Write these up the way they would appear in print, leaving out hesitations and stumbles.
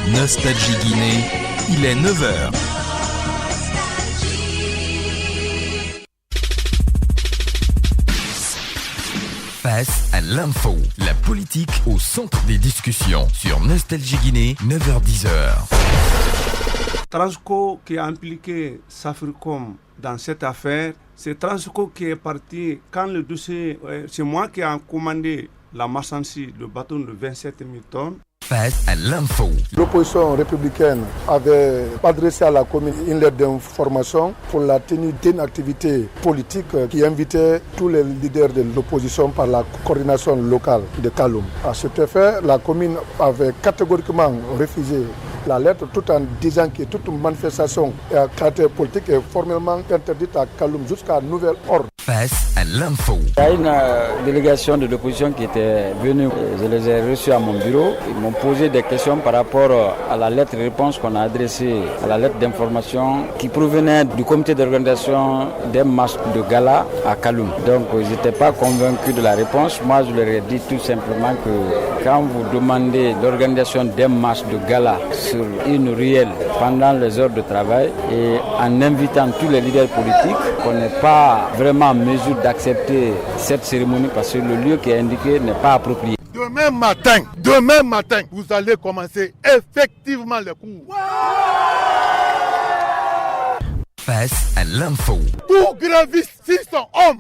Nostalgie Guinée, il est 9h. Face à l'info, la politique au centre des discussions sur Nostalgie Guinée, 9h-10h. Transco qui a impliqué Safricom dans cette affaire, c'est Transco qui est parti quand le dossier, c'est moi qui ai commandé la marchandise, le bâton de 27 000 tonnes. Face à l'info. L'opposition républicaine avait adressé à la commune une lettre d'information pour la tenue d'une activité politique qui invitait tous les leaders de l'opposition par la coordination locale de Kaloum. À cet effet, la commune avait catégoriquement refusé la lettre tout en disant que toute manifestation à caractère politique est formellement interdite à Kaloum jusqu'à nouvel ordre. Face à l'info. Il y a une délégation de l'opposition qui était venue. Je les ai reçus à mon bureau. Ils m'ont posé des questions par rapport à la lettre de réponse qu'on a adressée, à la lettre d'information qui provenait du comité d'organisation des marches de gala à Kaloum. Donc ils n'étaient pas convaincus de la réponse. Moi je leur ai dit tout simplement que quand vous demandez l'organisation des marches de gala sur une ruelle pendant les heures de travail et en invitant tous les leaders politiques, qu'on n'est pas vraiment en mesure d'accepter cette cérémonie parce que le lieu qui est indiqué n'est pas approprié. Demain matin, vous allez commencer effectivement les cours. Face à l'info. Tout graviste, s'ils sont hommes,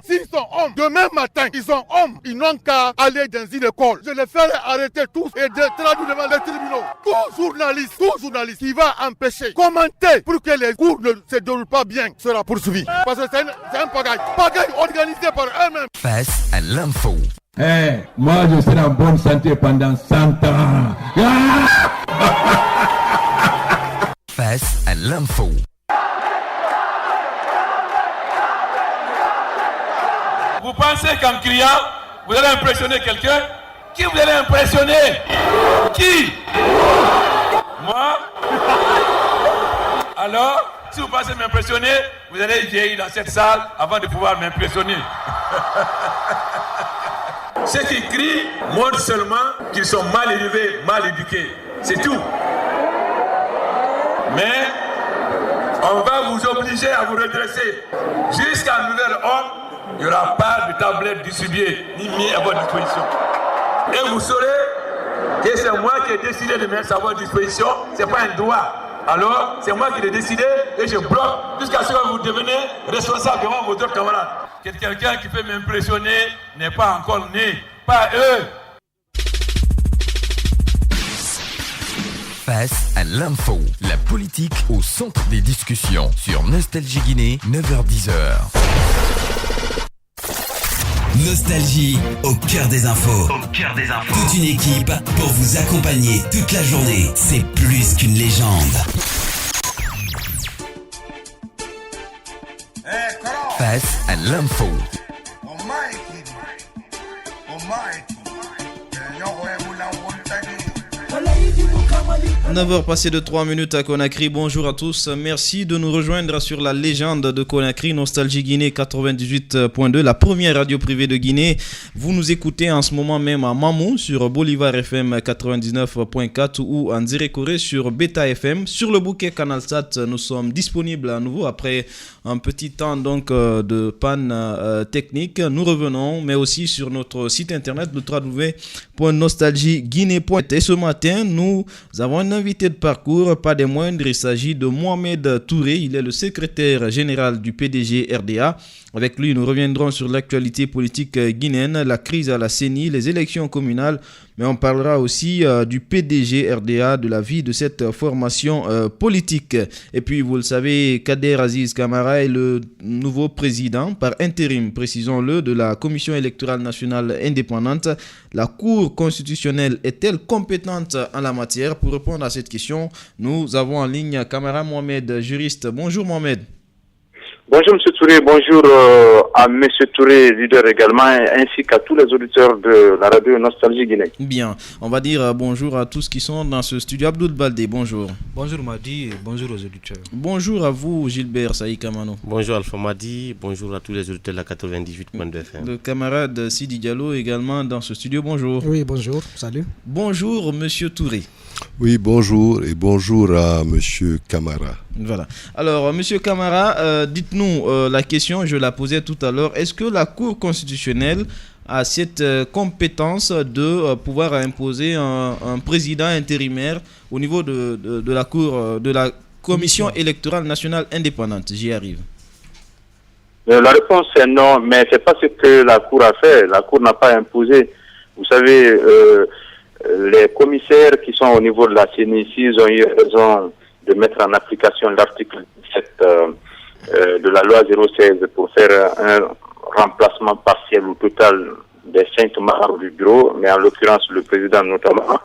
demain matin, ils sont hommes, ils n'ont qu'à aller dans une école. Je les ferai arrêter tous et de traduire devant les tribunaux. Tout journaliste qui va empêcher, commenter pour que les cours ne se déroulent pas bien sera poursuivi. Parce que c'est un pagaille organisé par eux-mêmes. Face à l'info. Moi je serai en bonne santé pendant 100 ans. Face à l'info. Vous pensez qu'en criant, vous allez impressionner quelqu'un? Qui vous allez impressionner? Qui? Moi? Alors, si vous pensez m'impressionner, vous allez vieillir dans cette salle avant de pouvoir m'impressionner. Ceux qui crient montrent seulement qu'ils sont mal élevés, mal éduqués. C'est tout. Mais on va vous obliger à vous redresser. Jusqu'à nouvel ordre, il n'y aura pas de tablette distribuée ni mis à votre disposition. Et vous saurez que c'est moi qui ai décidé de mettre ça à votre disposition. Ce n'est pas un droit. Alors, c'est moi qui l'ai décidé et je bloque jusqu'à ce que vous deveniez responsable devant vos autres camarades. Quelqu'un qui peut m'impressionner n'est pas encore né. Pas eux. Face à l'info. La politique au centre des discussions sur Nostalgie Guinée, 9h-10h. Nostalgie au cœur des infos. Toute une équipe pour vous accompagner toute la journée. C'est plus qu'une légende. Face à l'info. 9h passées de 3 minutes à Conakry. Bonjour à tous. Merci de nous rejoindre sur la légende de Conakry, Nostalgie Guinée 98.2, la première radio privée de Guinée. Vous nous écoutez en ce moment même à Mamou sur Bolivar FM 99.4 ou en direct sur Beta FM. Sur le bouquet CanalSat, nous sommes disponibles à nouveau après un petit temps donc de panne technique. Nous revenons, mais aussi sur notre site internet le www.nostalgieguinée.net. Et ce matin, nous avons un invité de parcours, pas des moindres. Il s'agit de Mohamed Touré. Il est le secrétaire général du PDG RDA. Avec lui, nous reviendrons sur l'actualité politique guinéenne, la crise à la CENI, les élections communales, mais on parlera aussi du PDG RDA, de la vie de cette formation politique. Et puis, vous le savez, Kader Aziz Kamara est le nouveau président, par intérim, précisons-le, de la Commission électorale nationale indépendante. La Cour constitutionnelle est-elle compétente en la matière? Pour répondre à cette question, nous avons en ligne Kamara Mohamed, juriste. Bonjour Mohamed. Bonjour M. Touré, bonjour à M. Touré, leader également, ainsi qu'à tous les auditeurs de la radio Nostalgie Guinée. Bien, on va dire bonjour à tous qui sont dans ce studio. Abdoul Baldé, bonjour. Bonjour Madi et bonjour aux auditeurs. Bonjour à vous Gilbert Saïd Kamano. Bonjour Alpha Madi, bonjour à tous les auditeurs de la 98.2 FM. Le camarade Sidi Diallo également dans ce studio, bonjour. Oui, bonjour, salut. Bonjour Monsieur Touré. Oui, bonjour et bonjour à Monsieur Camara. Voilà. Alors, Monsieur Camara, dites-nous la question, je la posais tout à l'heure. Est-ce que la Cour constitutionnelle a cette compétence de pouvoir imposer un président intérimaire au niveau de la Cour, de la Commission électorale nationale indépendante? J'y arrive. La réponse est non, mais c'est pas ce que la Cour a fait. La Cour n'a pas imposé. Vous savez, les commissaires qui sont au niveau de la CENI, s'ils ont eu raison de mettre en application l'article 17 de la loi 016 pour faire un remplacement partiel ou total des 5 membres du bureau, mais en l'occurrence le président notamment,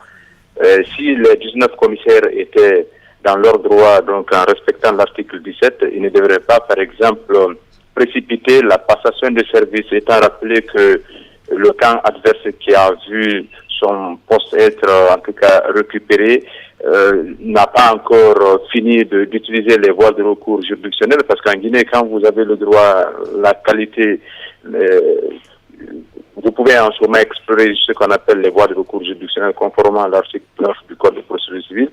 si les 19 commissaires étaient dans leur droit, donc en respectant l'article 17, ils ne devraient pas, par exemple, précipiter la passation de service, étant rappelé que le camp adverse qui a vu son poste être en tout cas récupéré n'a pas encore fini d'utiliser les voies de recours juridictionnelles, parce qu'en Guinée, quand vous avez le droit, la qualité, vous pouvez en ce moment explorer ce qu'on appelle les voies de recours juridictionnelles conformément à l'article 9 du Code de procédure civile.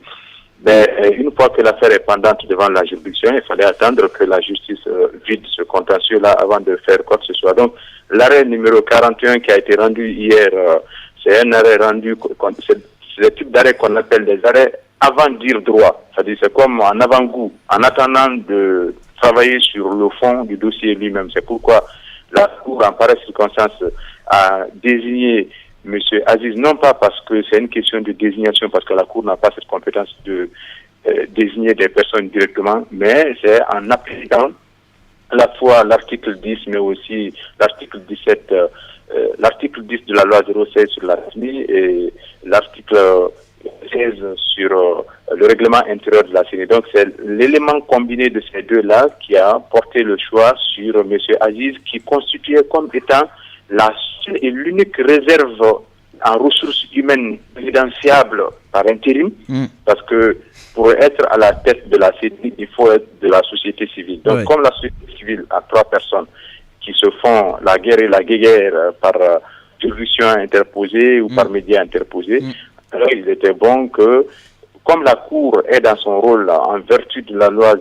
Mais une fois que l'affaire est pendante devant la juridiction, il fallait attendre que la justice vide ce contentieux-là avant de faire quoi que ce soit. Donc, l'arrêt numéro 41 qui a été rendu hier, c'est un arrêt rendu, c'est le type d'arrêt qu'on appelle des arrêts avant dire droit. C'est-à-dire c'est comme en avant-goût, en attendant de travailler sur le fond du dossier lui-même. C'est pourquoi la Cour, en pareille circonstance, a désigné M. Aziz, non pas parce que c'est une question de désignation, parce que la Cour n'a pas cette compétence de désigner des personnes directement, mais c'est en appliquant à la fois l'article 10, mais aussi l'article 17, l'article 10 de la loi 016 sur la CENI et l'article 16 sur le règlement intérieur de la CENI. Donc c'est l'élément combiné de ces deux-là qui a porté le choix sur M. Aziz, qui constituait comme étant la seule et l'unique réserve en ressources humaines présidentiables par intérim, parce que pour être à la tête de la CENI, il faut être de la société civile. Donc comme la société civile a 3 personnes qui se font la guerre et la guéguerre par juridiction interposée ou par médias interposés, alors il était bon que, comme la Cour est dans son rôle, en vertu de la loi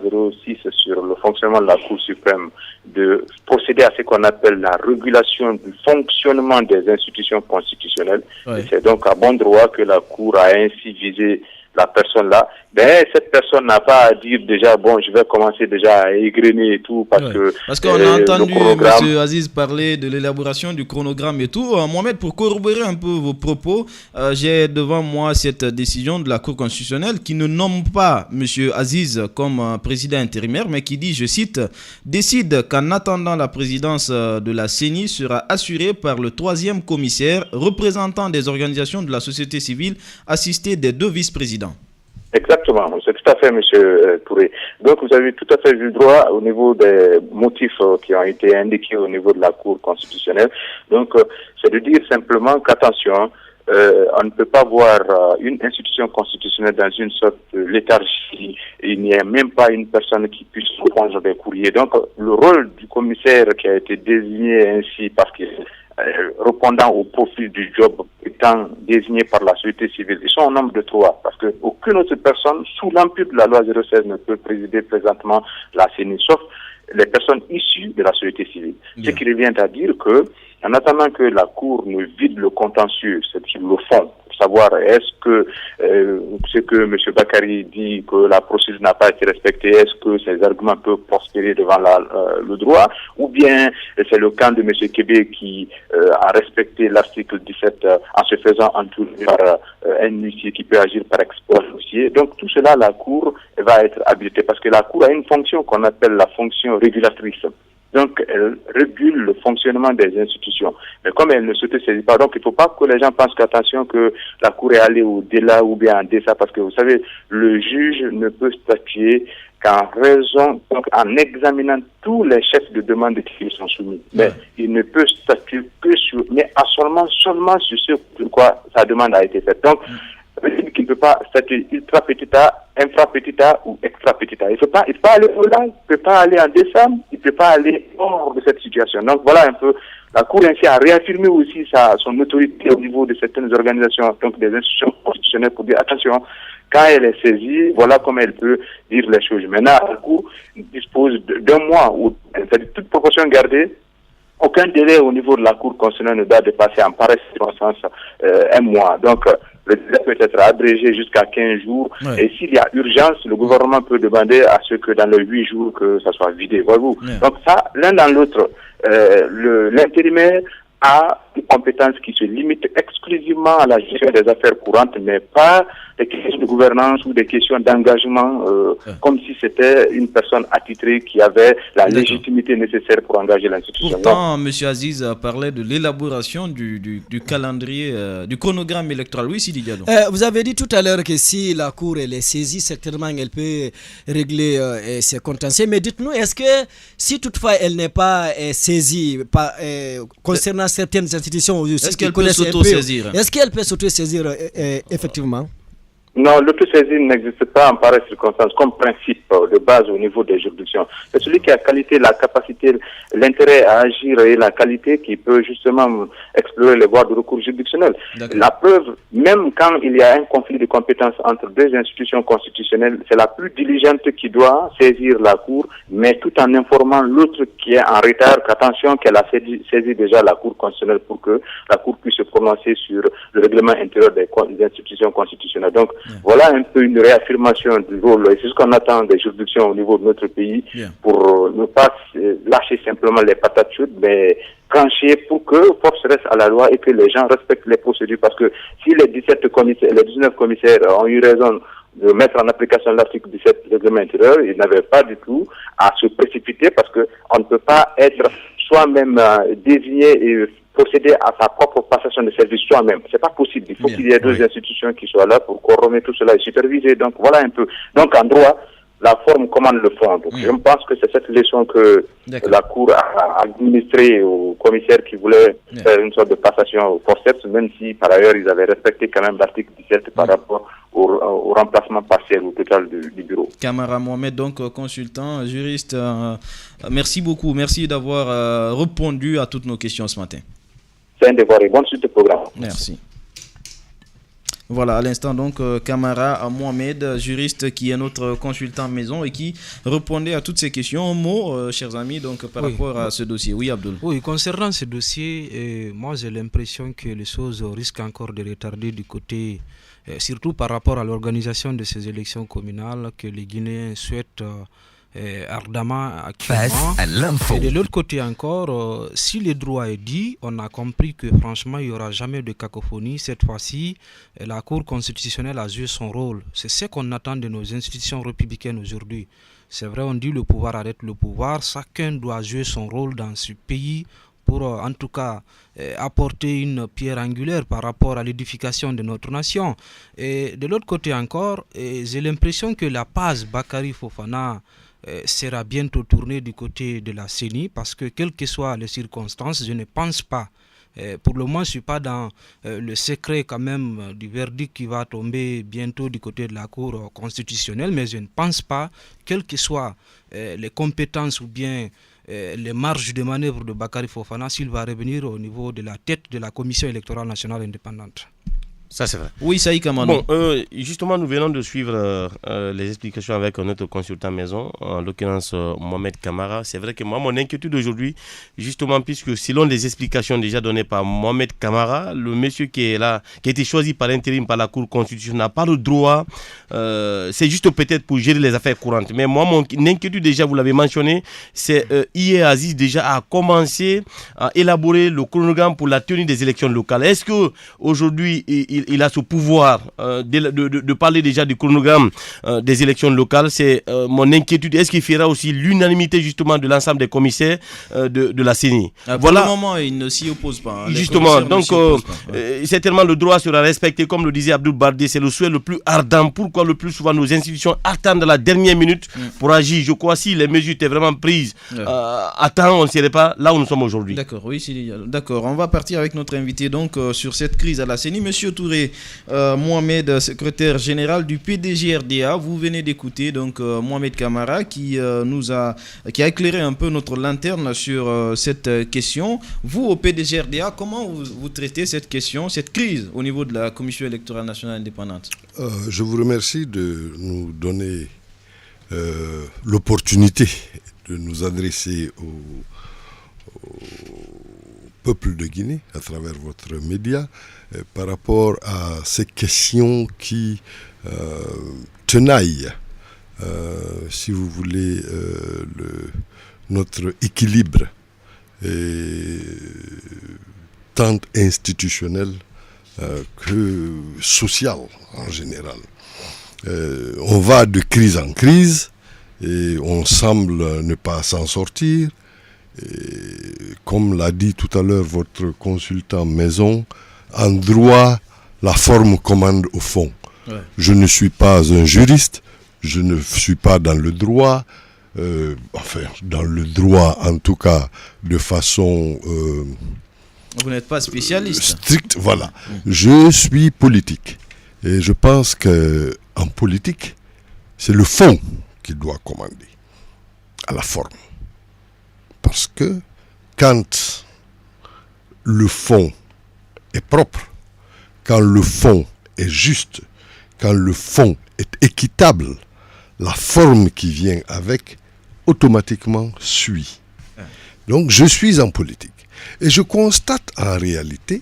06 sur le fonctionnement de la Cour suprême, de procéder à ce qu'on appelle la régulation du fonctionnement des institutions constitutionnelles. C'est donc à bon droit que la Cour a ainsi visé la personne là. Mais cette personne n'a pas à dire déjà, bon, je vais commencer déjà à égrener et tout, parce qu'on a entendu M. Aziz parler de l'élaboration du chronogramme et tout. Mohamed, pour corroborer un peu vos propos, j'ai devant moi cette décision de la Cour constitutionnelle qui ne nomme pas M. Aziz comme président intérimaire, mais qui dit, je cite, décide qu'en attendant la présidence de la CENI sera assurée par le 3e commissaire représentant des organisations de la société civile assisté des 2 vice-présidents. Exactement, c'est tout à fait, M. Touré. Donc, vous avez tout à fait vu droit au niveau des motifs qui ont été indiqués au niveau de la Cour constitutionnelle. Donc, c'est de dire simplement qu'attention, on ne peut pas voir une institution constitutionnelle dans une sorte de léthargie. Il n'y a même pas une personne qui puisse répondre des courriers. Donc, le rôle du commissaire qui a été désigné ainsi parce qu'il répondant au profil du job étant désigné par la société civile, ils sont au nombre de 3, parce qu'aucune autre personne sous l'empire de la loi 016 ne peut présider présentement la CENI, sauf les personnes issues de la société civile. Ce qui revient à dire que, en attendant que la Cour ne vide le contentieux, c'est sur le fond, pour savoir est-ce que ce que M. Bakary dit que la procédure n'a pas été respectée, est-ce que ces arguments peuvent prospérer devant le droit, ou bien c'est le camp de M. Kébé qui a respecté l'article 17 en se faisant entourer par un huissier qui peut agir par export huissier. Donc tout cela, la Cour va être habilitée, parce que la Cour a une fonction qu'on appelle la fonction régulatrice. C'est-à-dire, c'est la Cour qui, en attendant que la procédure soit validée, va être habilitée à vérifier que la procédure est respectée. Donc, Donc, elle régule le fonctionnement des institutions. Mais comme elle ne se saisit pas, donc il ne faut pas que les gens pensent qu'attention que la Cour est allée au-delà ou bien en deçà, parce que vous savez, le juge ne peut statuer qu'en raison, donc en examinant tous les chefs de demande qui sont soumis. Mais il ne peut statuer que sur, mais seulement sur ce pour quoi sa demande a été faite. Donc, qu'il ne peut pas statuer ultra petit a, infra petit a ou extra petit a. Il ne peut pas aller au-delà, il ne peut pas aller en décembre, il ne peut pas aller hors de cette situation. Donc voilà un peu, la Cour ainsi a réaffirmé aussi son autorité au niveau de certaines organisations, donc des institutions constitutionnelles pour dire attention, quand elle est saisie, voilà comment elle peut dire les choses. Maintenant, la Cour dispose d'un mois, c'est-à-dire toute proportion gardée, aucun délai au niveau de la Cour constitutionnelle ne doit dépasser en pareille circonstance un mois. Donc, le délai peut être abrégé jusqu'à 15 jours. Ouais. Et s'il y a urgence, le gouvernement peut demander à ce que dans les 8 jours, que ça soit vidé. Voyez-vous. Ouais. Donc ça, l'un dans l'autre, l'intérimaire a une compétence qui se limite exclusivement à la gestion des affaires courantes, mais pas des questions de gouvernance ou des questions d'engagement, comme si c'était une personne attitrée qui avait la légitimité nécessaire pour engager l'institution. Pourtant, M. Aziz a parlé de l'élaboration du calendrier, du chronogramme électoral. Oui, Sidi Diallo. Vous avez dit tout à l'heure que si la Cour elle est saisie, certainement elle peut régler ses contentieux. Mais dites-nous, est-ce que si toutefois elle n'est pas saisie concernant certaines institutions aussi, est-ce qu'elle peut s'auto-saisir? Est-ce qu'elle peut s'auto-saisir effectivement? Non, l'autosaisine n'existe pas en pareille circonstance comme principe de base au niveau des juridictions. C'est celui qui a qualité, la capacité, l'intérêt à agir et la qualité qui peut justement explorer les voies de recours juridictionnel. La preuve, même quand il y a un conflit de compétences entre deux institutions constitutionnelles, c'est la plus diligente qui doit saisir la Cour, mais tout en informant l'autre qui est en retard qu'attention qu'elle a saisi déjà la Cour constitutionnelle pour que la Cour puisse se prononcer sur le règlement intérieur des institutions constitutionnelles. Donc, voilà un peu une réaffirmation du rôle. Et c'est ce qu'on attend des juridictions au niveau de notre pays pour ne pas lâcher simplement les patates chaudes, mais trancher pour que force reste à la loi et que les gens respectent les procédures. Parce que si les 19 commissaires ont eu raison de mettre en application l'article 17 du règlement intérieur, ils n'avaient pas du tout à se précipiter parce que on ne peut pas être soi-même désigné et procéder à sa propre passation de service soi-même. C'est pas possible. Il faut qu'il y ait deux institutions qui soient là pour coordonner tout cela et superviser. Donc voilà un peu. Donc en droit, la forme commande le fond. Donc, je pense que c'est cette leçon que la Cour a administrée aux commissaires qui voulaient faire une sorte de passation au forceps, même si par ailleurs ils avaient respecté quand même l'article 17 par rapport au remplacement partiel ou total du bureau. Camara Mohamed, donc consultant, juriste, merci beaucoup. Merci d'avoir répondu à toutes nos questions ce matin. C'est un devoir et bonne suite de programme. Merci. Voilà, à l'instant donc Camara Mohamed, juriste qui est notre consultant maison et qui répondait à toutes ces questions. Un mot, chers amis, donc par rapport à ce dossier. Oui, Abdoul. Oui, concernant ce dossier, moi j'ai l'impression que les choses risquent encore de retarder du côté, surtout par rapport à l'organisation de ces élections communales que les Guinéens souhaitent ardemment actuellement. Et de l'autre côté encore, si le droit est dit, on a compris que franchement il n'y aura jamais de cacophonie. Cette fois-ci, la Cour constitutionnelle a joué son rôle. C'est ce qu'on attend de nos institutions républicaines aujourd'hui. C'est vrai, on dit le pouvoir arrête le pouvoir. Chacun doit jouer son rôle dans ce pays pour en tout cas apporter une pierre angulaire par rapport à l'édification de notre nation. Et de l'autre côté encore, j'ai l'impression que la passe Bakary Fofana sera bientôt tournée du côté de la CENI parce que quelles que soient les circonstances, je ne pense pas, pour le moment je ne suis pas dans le secret quand même du verdict qui va tomber bientôt du côté de la Cour constitutionnelle, mais je ne pense pas, quelles que soient les compétences ou bien les marges de manœuvre de Bakary Fofana, s'il va revenir au niveau de la tête de la Commission électorale nationale indépendante. Ça, c'est vrai. Oui, Saïd Kamano. Bon, justement, nous venons de suivre les explications avec notre consultant maison, en l'occurrence Mohamed Camara. C'est vrai que moi, mon inquiétude aujourd'hui, justement, puisque selon les explications déjà données par Mohamed Camara, le monsieur qui est là, qui a été choisi par l'intérim par la Cour constitutionnelle, n'a pas le droit, c'est juste peut-être pour gérer les affaires courantes. Mais moi, mon inquiétude déjà, vous l'avez mentionné, c'est hier Aziz déjà a commencé à élaborer le chronogramme pour la tenue des élections locales. Est-ce qu'aujourd'hui, il il a ce pouvoir de parler déjà du chronogramme des élections locales. C'est mon inquiétude. Est-ce qu'il fera aussi l'unanimité justement de l'ensemble des commissaires de la CENI? Pour le moment, il ne s'y oppose pas. Justement, donc certainement le droit sera respecté, comme le disait Abdoul Bardé, c'est le souhait le plus ardent. Pourquoi le plus souvent nos institutions attendent la dernière minute pour agir? Je crois si les mesures étaient vraiment prises à temps, on ne serait pas là où nous sommes aujourd'hui. D'accord, oui, d'accord. On va partir avec notre invité donc sur cette crise à la CENI. Monsieur Touré Mohamed, secrétaire général du PDG RDA, vous venez d'écouter donc Mohamed Kamara qui a éclairé un peu notre lanterne sur cette question. Vous au PDG RDA, comment vous traitez cette question, cette crise au niveau de la Commission électorale nationale indépendante? Je vous remercie de nous donner l'opportunité de nous adresser au peuple de Guinée à travers votre média par rapport à ces questions qui tenaillent, si vous voulez, notre équilibre tant institutionnel que social en général. On va de crise en crise et on semble ne pas s'en sortir. Et comme l'a dit tout à l'heure votre consultant maison, en droit, la forme commande au fond. Ouais. Je ne suis pas un juriste, je ne suis pas dans le droit, dans le droit en tout cas de façon... Vous n'êtes pas spécialiste. Strict, voilà. Je suis politique. Et je pense qu'en politique, c'est le fond qui doit commander à la forme. Parce que quand le fond est propre, quand le fond est juste, quand le fond est équitable, la forme qui vient avec automatiquement suit. Donc je suis en politique. Et je constate en réalité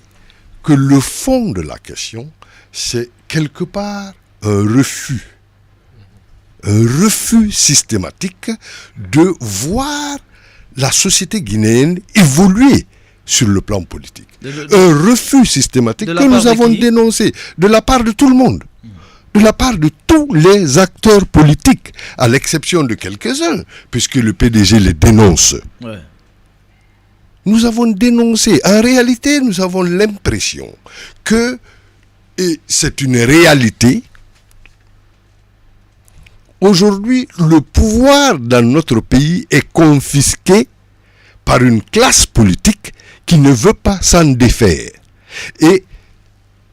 que le fond de la question, c'est quelque part un refus systématique de voir la société guinéenne évoluer sur le plan politique. Un refus systématique que nous avons dénoncé de la part de tout le monde, de la part de tous les acteurs politiques, à l'exception de quelques-uns, puisque le PDG les dénonce. Ouais. Nous avons dénoncé. En réalité, nous avons l'impression que, et c'est une réalité, aujourd'hui, le pouvoir dans notre pays est confisqué par une classe politique qui ne veut pas s'en défaire. Et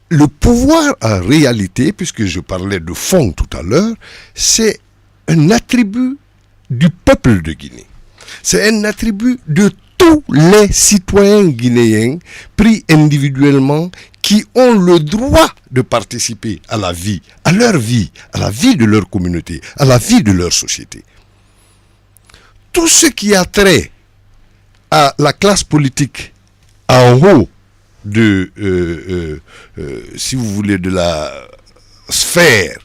le pouvoir, en réalité, puisque je parlais de fond tout à l'heure, c'est un attribut du peuple de Guinée. C'est un attribut de tous les citoyens guinéens pris individuellement qui ont le droit de participer à la vie, à leur vie, à la vie de leur communauté, à la vie de leur société. Tout ce qui a trait à la classe politique en haut de, si vous voulez, de la sphère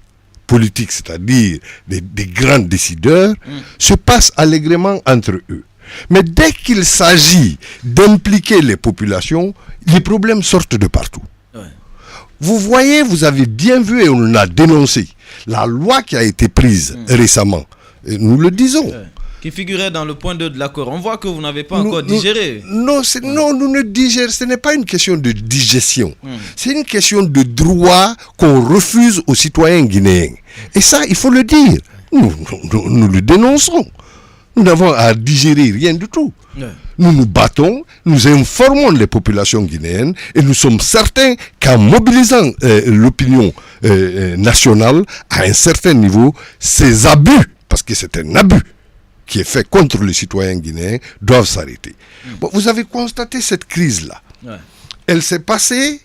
politique, c'est-à-dire des grands décideurs, se passe allègrement entre eux. Mais dès qu'il s'agit d'impliquer les populations, les problèmes sortent de partout. Ouais. Vous voyez, vous avez bien vu et on l'a dénoncé, la loi qui a été prise récemment, et nous le disons. Ouais. Qui figurait dans le point 2 de l'accord. On voit que vous n'avez pas encore digéré. Non, nous ne digérons. Ce n'est pas une question de digestion. C'est une question de droit qu'on refuse aux citoyens guinéens. Et ça, il faut le dire. Nous le dénonçons. Nous n'avons à digérer rien du tout. Ouais. Nous nous battons, nous informons les populations guinéennes et nous sommes certains qu'en mobilisant l'opinion nationale à un certain niveau, ces abus, parce que c'est un abus qui est fait contre les citoyens guinéens, doivent s'arrêter. Bon, vous avez constaté cette crise-là. Ouais. Elle s'est passée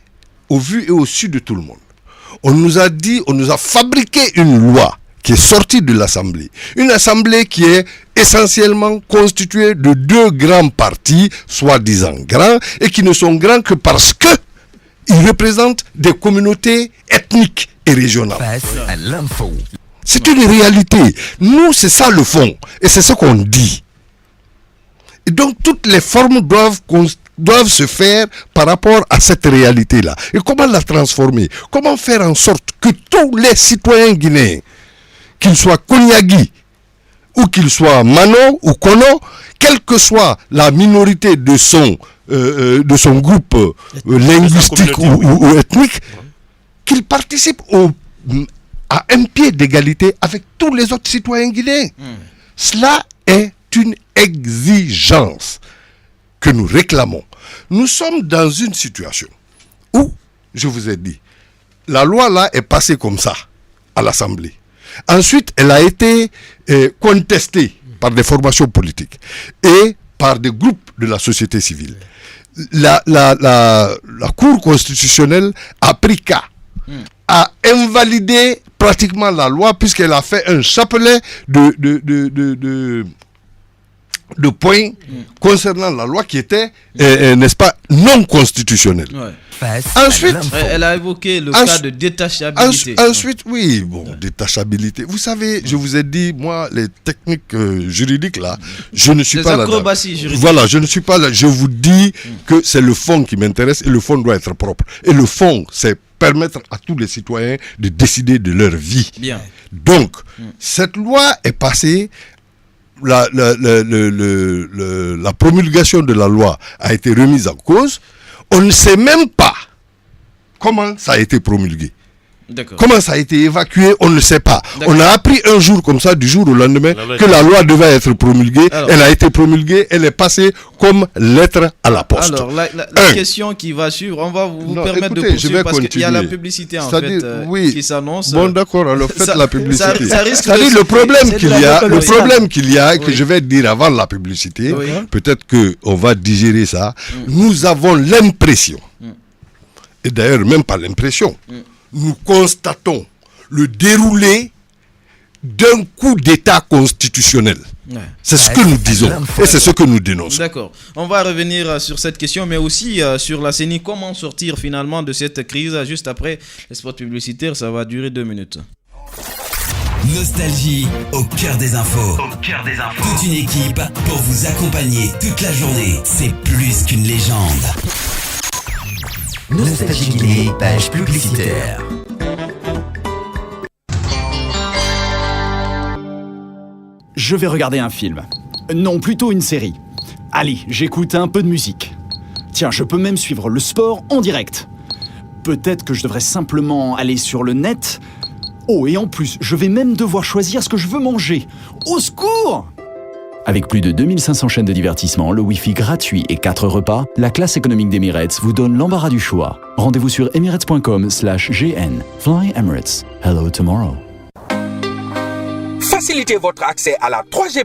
au vu et au su de tout le monde. On nous a dit, on nous a fabriqué une loi qui est sortie de l'Assemblée. Une Assemblée qui est essentiellement constituée de deux grands partis, soi-disant grands, et qui ne sont grands que parce que ils représentent des communautés ethniques et régionales. Face à l'info. C'est une réalité. Nous, c'est ça le fond. Et c'est ce qu'on dit. Et donc, toutes les formes doivent doivent se faire par rapport à cette réalité-là. Et comment la transformer? Comment faire en sorte que tous les citoyens guinéens, qu'ils soient Konyagi, ou qu'ils soient Mano ou Kono, quelle que soit la minorité de son groupe linguistique ou ethnique, qu'ils participent à un pied d'égalité avec tous les autres citoyens guinéens. Cela est une exigence que nous réclamons. Nous sommes dans une situation où, je vous ai dit, la loi là est passée comme ça à l'Assemblée. Ensuite, elle a été contestée par des formations politiques et par des groupes de la société civile. La Cour constitutionnelle a pris cas, a invalidé pratiquement la loi puisqu'elle a fait un chapelet de points concernant la loi qui était, n'est-ce pas, non constitutionnelle. Ensuite, elle a évoqué le cas de détachabilité. Ensuite, oui, détachabilité. Vous savez, je vous ai dit, moi, les techniques juridiques là, je ne suis pas là. Voilà, je ne suis pas là. Je vous dis que c'est le fond qui m'intéresse et le fond doit être propre. Et le fond, c'est permettre à tous les citoyens de décider de leur vie. Bien. Donc, cette loi est passée. La promulgation de la loi a été remise en cause. On ne sait même pas comment ça a été promulgué. Comment ça a été évacué, on ne sait pas. On a appris un jour comme ça, du jour au lendemain, que la loi devait être promulguée. Alors, elle a été promulguée, elle est passée comme lettre à la poste. Alors, la question qui va suivre, on va vous permettre de poursuivre parce qu'il y a la publicité en fait qui s'annonce. Bon, d'accord, alors faites la publicité. C'est-à-dire le problème qu'il y a, que je vais dire avant la publicité, peut-être qu'on va digérer ça. Nous avons l'impression, et d'ailleurs même pas l'impression, nous constatons le déroulé d'un coup d'État constitutionnel. C'est ce que nous disons et c'est ce que nous dénonçons. D'accord. On va revenir sur cette question, mais aussi sur la CENI. Comment sortir finalement de cette crise? Juste après les spots publicitaires, ça va durer 2 minutes. Nostalgie au cœur des infos. Toute une équipe pour vous accompagner toute la journée. C'est plus qu'une légende. Nostalgie Guinée, page publicitaire. Je vais regarder un film. Non, plutôt une série. Allez, j'écoute un peu de musique. Tiens, je peux même suivre le sport en direct. Peut-être que je devrais simplement aller sur le net. Oh, et en plus, je vais même devoir choisir ce que je veux manger. Au secours! Avec plus de 2500 chaînes de divertissement, le Wi-Fi gratuit et 4 repas, la classe économique d'Emirates vous donne l'embarras du choix. Rendez-vous sur emirates.com/gn. Fly Emirates. Hello tomorrow. Facilitez votre accès à la 3G+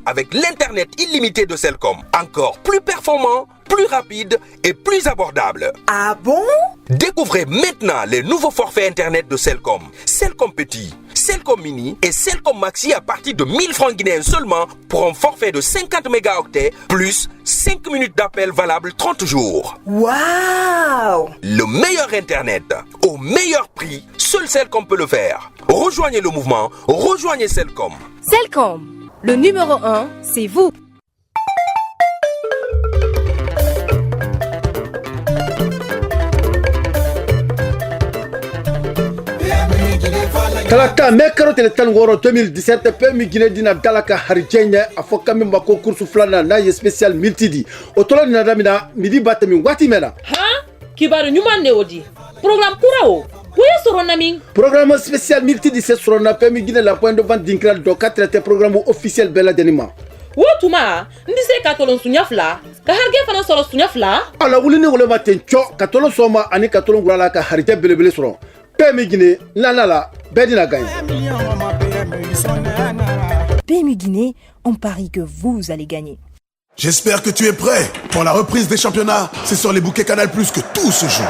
avec l'Internet illimité de Celcom. Encore plus performant, plus rapide et plus abordable. Ah bon? Découvrez maintenant les nouveaux forfaits Internet de Celcom. Celcom Petit, Celcom Mini et Celcom Maxi à partir de 1000 francs guinéens seulement pour un forfait de 50 mégaoctets plus 5 minutes d'appel valable 30 jours. Waouh! Le meilleur Internet, au meilleur prix, seul Celcom peut le faire. Rejoignez le mouvement, rejoignez Celcom. Celcom, le numéro 1, c'est vous. Talata mekaro teletan woro 2017 pemi Guinée dina dalaka harijenya afoka memba ko kursu flana na ye special multidi otolo dina damina midi batami wati mena ha kibaru nyuma ne odi programme kurao Pourquoi sorona ming? Programme spécial multidi c'est sorona pemi Guinée la point de vente d'incral do 4 programme officiel bela denima. Wotuma ndise katolon sunyafla ka harge fana soro sunyafla ala wulini wole matencho katolon soma ani katolon gurala ka harite belebele soro PMU Guinée la bedina gagne. PMU Guinée, on parie que vous allez gagner. J'espère que tu es prêt pour la reprise des championnats. C'est sur les bouquets Canal+ que tout se joue.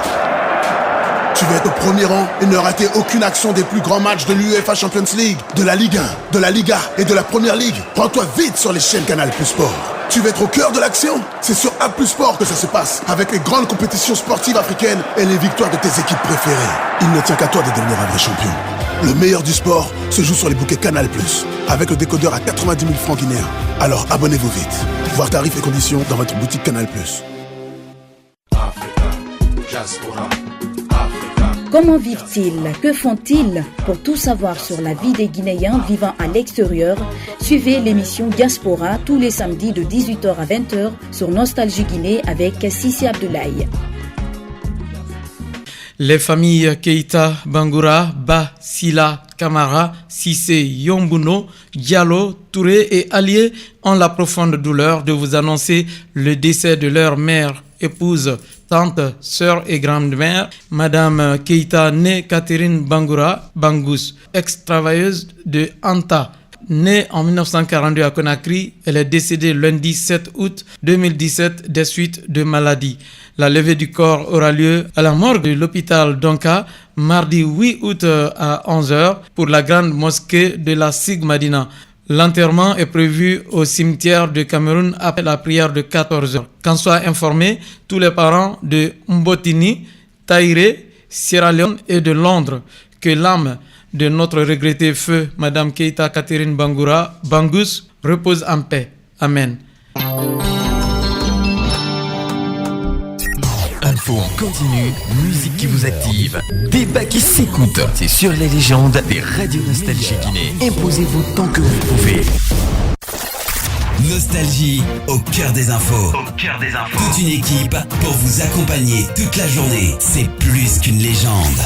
Tu veux être au premier rang et ne rater aucune action des plus grands matchs de l'UEFA Champions League, de la Ligue 1, de la Liga et de la Première Ligue. Rends-toi vite sur les chaînes Canal+ Sport. Tu veux être au cœur de l'action? C'est sur A+ Sport que ça se passe, avec les grandes compétitions sportives africaines et les victoires de tes équipes préférées. Il ne tient qu'à toi de devenir un vrai champion. Le meilleur du sport se joue sur les bouquets Canal+, avec le décodeur à 90 000 francs guinéens. Alors abonnez-vous vite. Voir tarifs et conditions dans votre boutique Canal+. Diaspora. Comment vivent-ils? Que font-ils? Pour tout savoir sur la vie des Guinéens vivant à l'extérieur, suivez l'émission Diaspora tous les samedis de 18h à 20h sur Nostalgie Guinée avec Sissi Abdoulaye. Les familles Keita, Bangoura, Ba, Sila, Kamara, Sissé, Yombuno, Diallo, Touré et Allié ont la profonde douleur de vous annoncer le décès de leur mère, épouse, tante, sœur et grand-mère, Madame Keita, née Catherine Bangoura, Bangous, ex-travailleuse de Anta. Née en 1942 à Conakry, elle est décédée lundi 7 août 2017 des suites de maladie. La levée du corps aura lieu à la morgue de l'hôpital d'Onka, mardi 8 août à 11h pour la grande mosquée de la Sigmadina. L'enterrement est prévu au cimetière de Cameroun après la prière de 14h. Qu'en soient informés tous les parents de Mbotini, Taïré, Sierra Leone et de Londres que l'âme de notre regretté feu, Madame Keita Catherine Bangoura, Bangous, repose en paix. Amen. Info en continu, musique qui vous active, débat qui s'écoute. C'est sur les légendes des radios Nostalgie Guinée. Imposez-vous tant que vous pouvez. Nostalgie au cœur des infos. Toute une équipe pour vous accompagner toute la journée. C'est plus qu'une légende.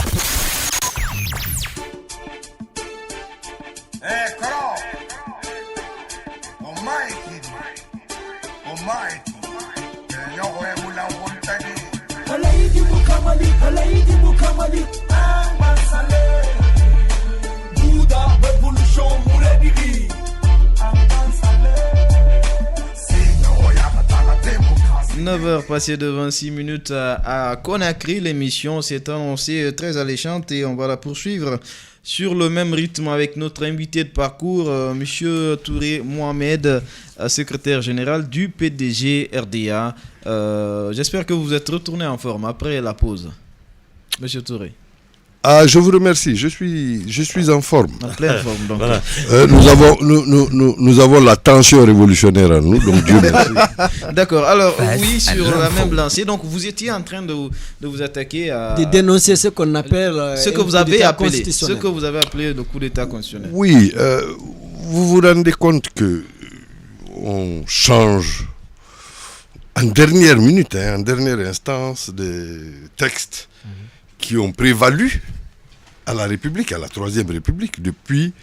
Heures passées de 26 minutes à Conakry. L'émission s'est annoncée très alléchante et on va la poursuivre sur le même rythme avec notre invité de parcours, Monsieur Touré Mohamed, secrétaire général du PDG RDA. J'espère que vous êtes retourné en forme après la pause. Monsieur Touré. Ah, je vous remercie. Je suis en forme. En pleine forme, donc. Voilà. Nous avons la tension révolutionnaire en nous, donc Dieu merci. D'accord. Alors, oui, sur la même lancée. Donc, vous étiez en train de vous attaquer à... De dénoncer ce qu'on appelle... ce que vous avez appelé le coup d'État constitutionnel. Oui, vous vous rendez compte que on change en dernière minute, en dernière instance, des textes qui ont prévalu à la République, à la Troisième République, depuis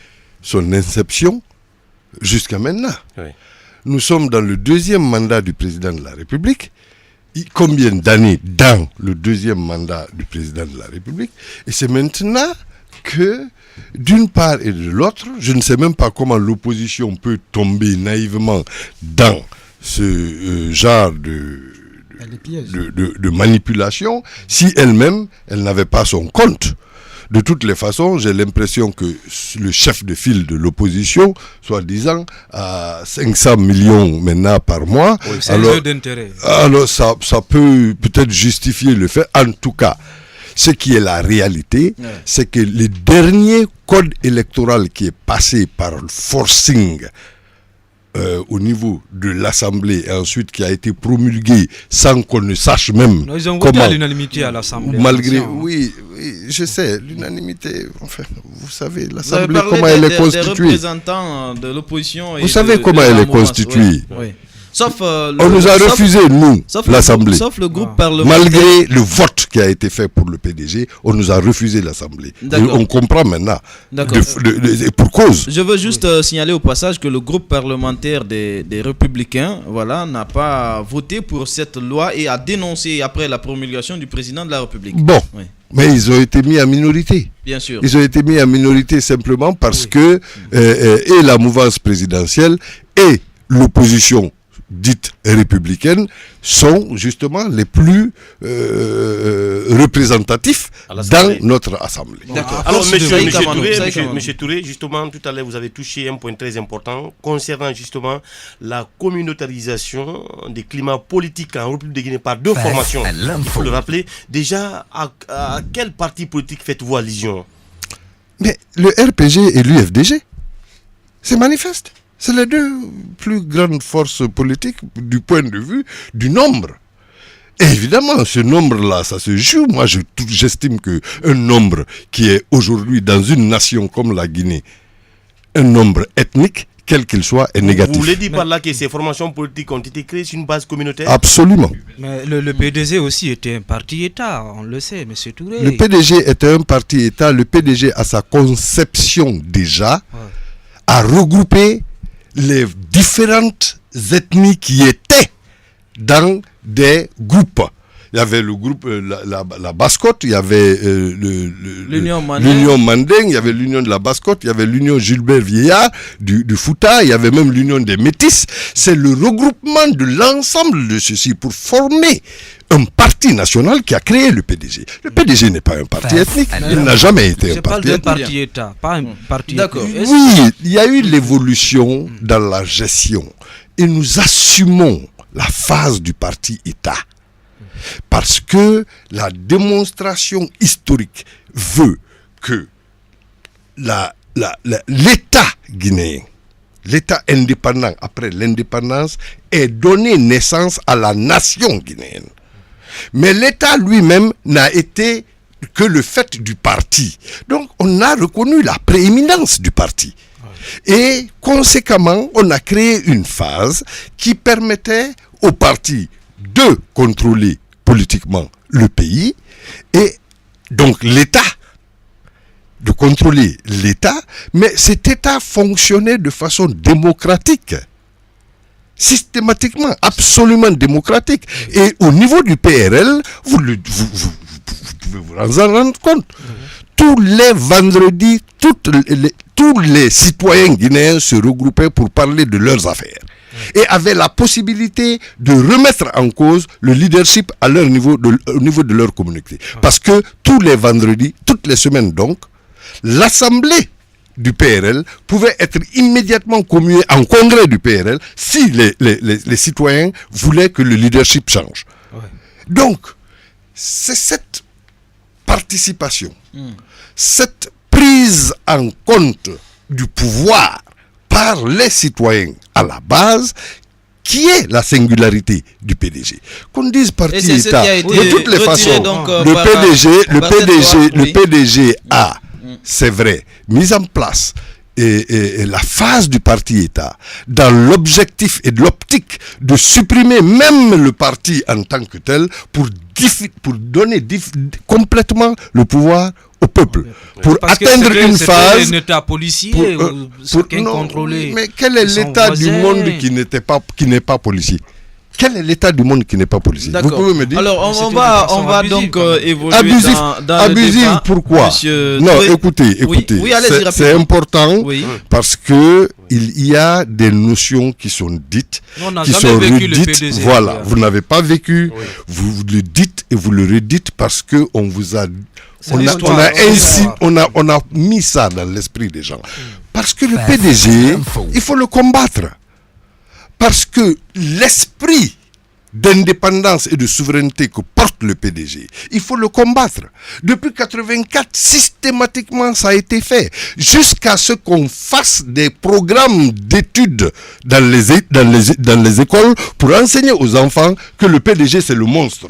son inception jusqu'à maintenant. Oui. Nous sommes dans le deuxième mandat du président de la République. Combien d'années dans le deuxième mandat du président de la République? Et c'est maintenant que, d'une part et de l'autre, je ne sais même pas comment l'opposition peut tomber naïvement dans ce genre de manipulation si elle-même, elle n'avait pas son compte. De toutes les façons, j'ai l'impression que le chef de file de l'opposition, soi-disant, à 500 millions maintenant par mois, oui, c'est un jeu d'intérêt. Alors ça peut-être justifier le fait. En tout cas, ce qui est la réalité, c'est que le dernier code électoral qui est passé par le forcing au niveau de l'Assemblée et ensuite qui a été promulgué sans qu'on ne sache même ils ont voté à l'unanimité à l'Assemblée. Malgré, oui, je sais, l'unanimité, enfin, vous savez, l'Assemblée, comment elle est constituée. Des représentants de l'opposition. Vous savez comment elle est constituée. Oui. Sauf, on nous a refusé, nous, l'Assemblée. Sauf le groupe parlementaire. Malgré le vote qui a été fait pour le PDG, on nous a refusé l'Assemblée. On comprend maintenant. Et pour cause. Je veux juste signaler au passage que le groupe parlementaire des Républicains n'a pas voté pour cette loi et a dénoncé après la promulgation du président de la République. Bon. Oui. Mais ils ont été mis en minorité. Bien sûr. Ils ont été mis en minorité simplement parce que et la mouvance présidentielle et l'opposition dites républicaines sont justement les plus représentatifs dans notre Assemblée. D'accord. Alors, Monsieur Touré, justement, tout à l'heure, vous avez touché un point très important concernant justement la communautarisation des climats politiques en République de Guinée par deux formations. Il faut le rappeler. Déjà, à quel parti politique faites-vous allusion? Mais le RPG et l'UFDG, c'est manifeste. C'est les deux plus grandes forces politiques du point de vue du nombre. Évidemment, ce nombre-là, ça se joue. Moi, j'estime qu'un nombre qui est aujourd'hui dans une nation comme la Guinée, un nombre ethnique, quel qu'il soit, est négatif. Vous voulez dire par là que ces formations politiques ont été créées sur une base communautaire? Absolument. Mais le PDG aussi était un parti-État, on le sait, M. Touré. Le PDG était un parti-État. Le PDG, à sa conception déjà, a regroupé les différentes ethnies qui étaient dans des groupes. Il y avait le groupe, la Basse-Côte, il y avait l'Union Manding, il y avait l'Union de la Basse-Côte, il y avait l'Union Gilbert Vieillard du Fouta, il y avait même l'Union des Métis. C'est le regroupement de l'ensemble de ceci pour former un parti national qui a créé le PDG. Le PDG n'est pas un parti ethnique, il n'a jamais été un parti ethnique. Parti-État, pas un parti. D'accord. Oui, il y a eu l'évolution dans la gestion et nous assumons la phase du parti-État. Parce que la démonstration historique veut que l'État guinéen, l'État indépendant après l'indépendance, ait donné naissance à la nation guinéenne. Mais l'État lui-même n'a été que le fait du parti. Donc on a reconnu la prééminence du parti. Et conséquemment, on a créé une phase qui permettait au parti de contrôler politiquement le pays et donc l'État, de contrôler l'État, mais cet État fonctionnait de façon démocratique, systématiquement, absolument démocratique. Et au niveau du PRL, vous pouvez vous en rendre compte. Tous les vendredis, tous les citoyens guinéens se regroupaient pour parler de leurs affaires. Et avaient la possibilité de remettre en cause le leadership à leur niveau, au niveau de leur communauté. Parce que tous les vendredis, toutes les semaines donc, l'assemblée du PRL pouvait être immédiatement commuée en congrès du PRL si les citoyens voulaient que le leadership change. Donc, c'est cette participation, cette prise en compte du pouvoir par les citoyens à la base, qui est la singularité du PDG. Qu'on dise parti-État, de toutes les façons, le PDG a, c'est vrai, mis en place et la phase du parti-État dans l'objectif et de l'optique de supprimer même le parti en tant que tel pour donner complètement le pouvoir au peuple, pour atteindre une phase. Un état policier contrôlé. Mais quel est l'état du monde qui n'est pas policier? Quel est l'état du monde qui n'est pas policier? Vous pouvez me dire? Alors on va donc évoluer dans abusif, le débat. pourquoi? Non, écoutez, oui, c'est important parce que il y a des notions qui sont dites, qui sont redites. Voilà, vous n'avez pas vécu, vous le dites et vous le redites parce que on vous a on a mis ça dans l'esprit des gens. Parce que le PDG, il faut le combattre. Parce que l'esprit d'indépendance et de souveraineté que porte le PDG, il faut le combattre. Depuis 1984, systématiquement, ça a été fait. Jusqu'à ce qu'on fasse des programmes d'études dans les écoles pour enseigner aux enfants que le PDG, c'est le monstre.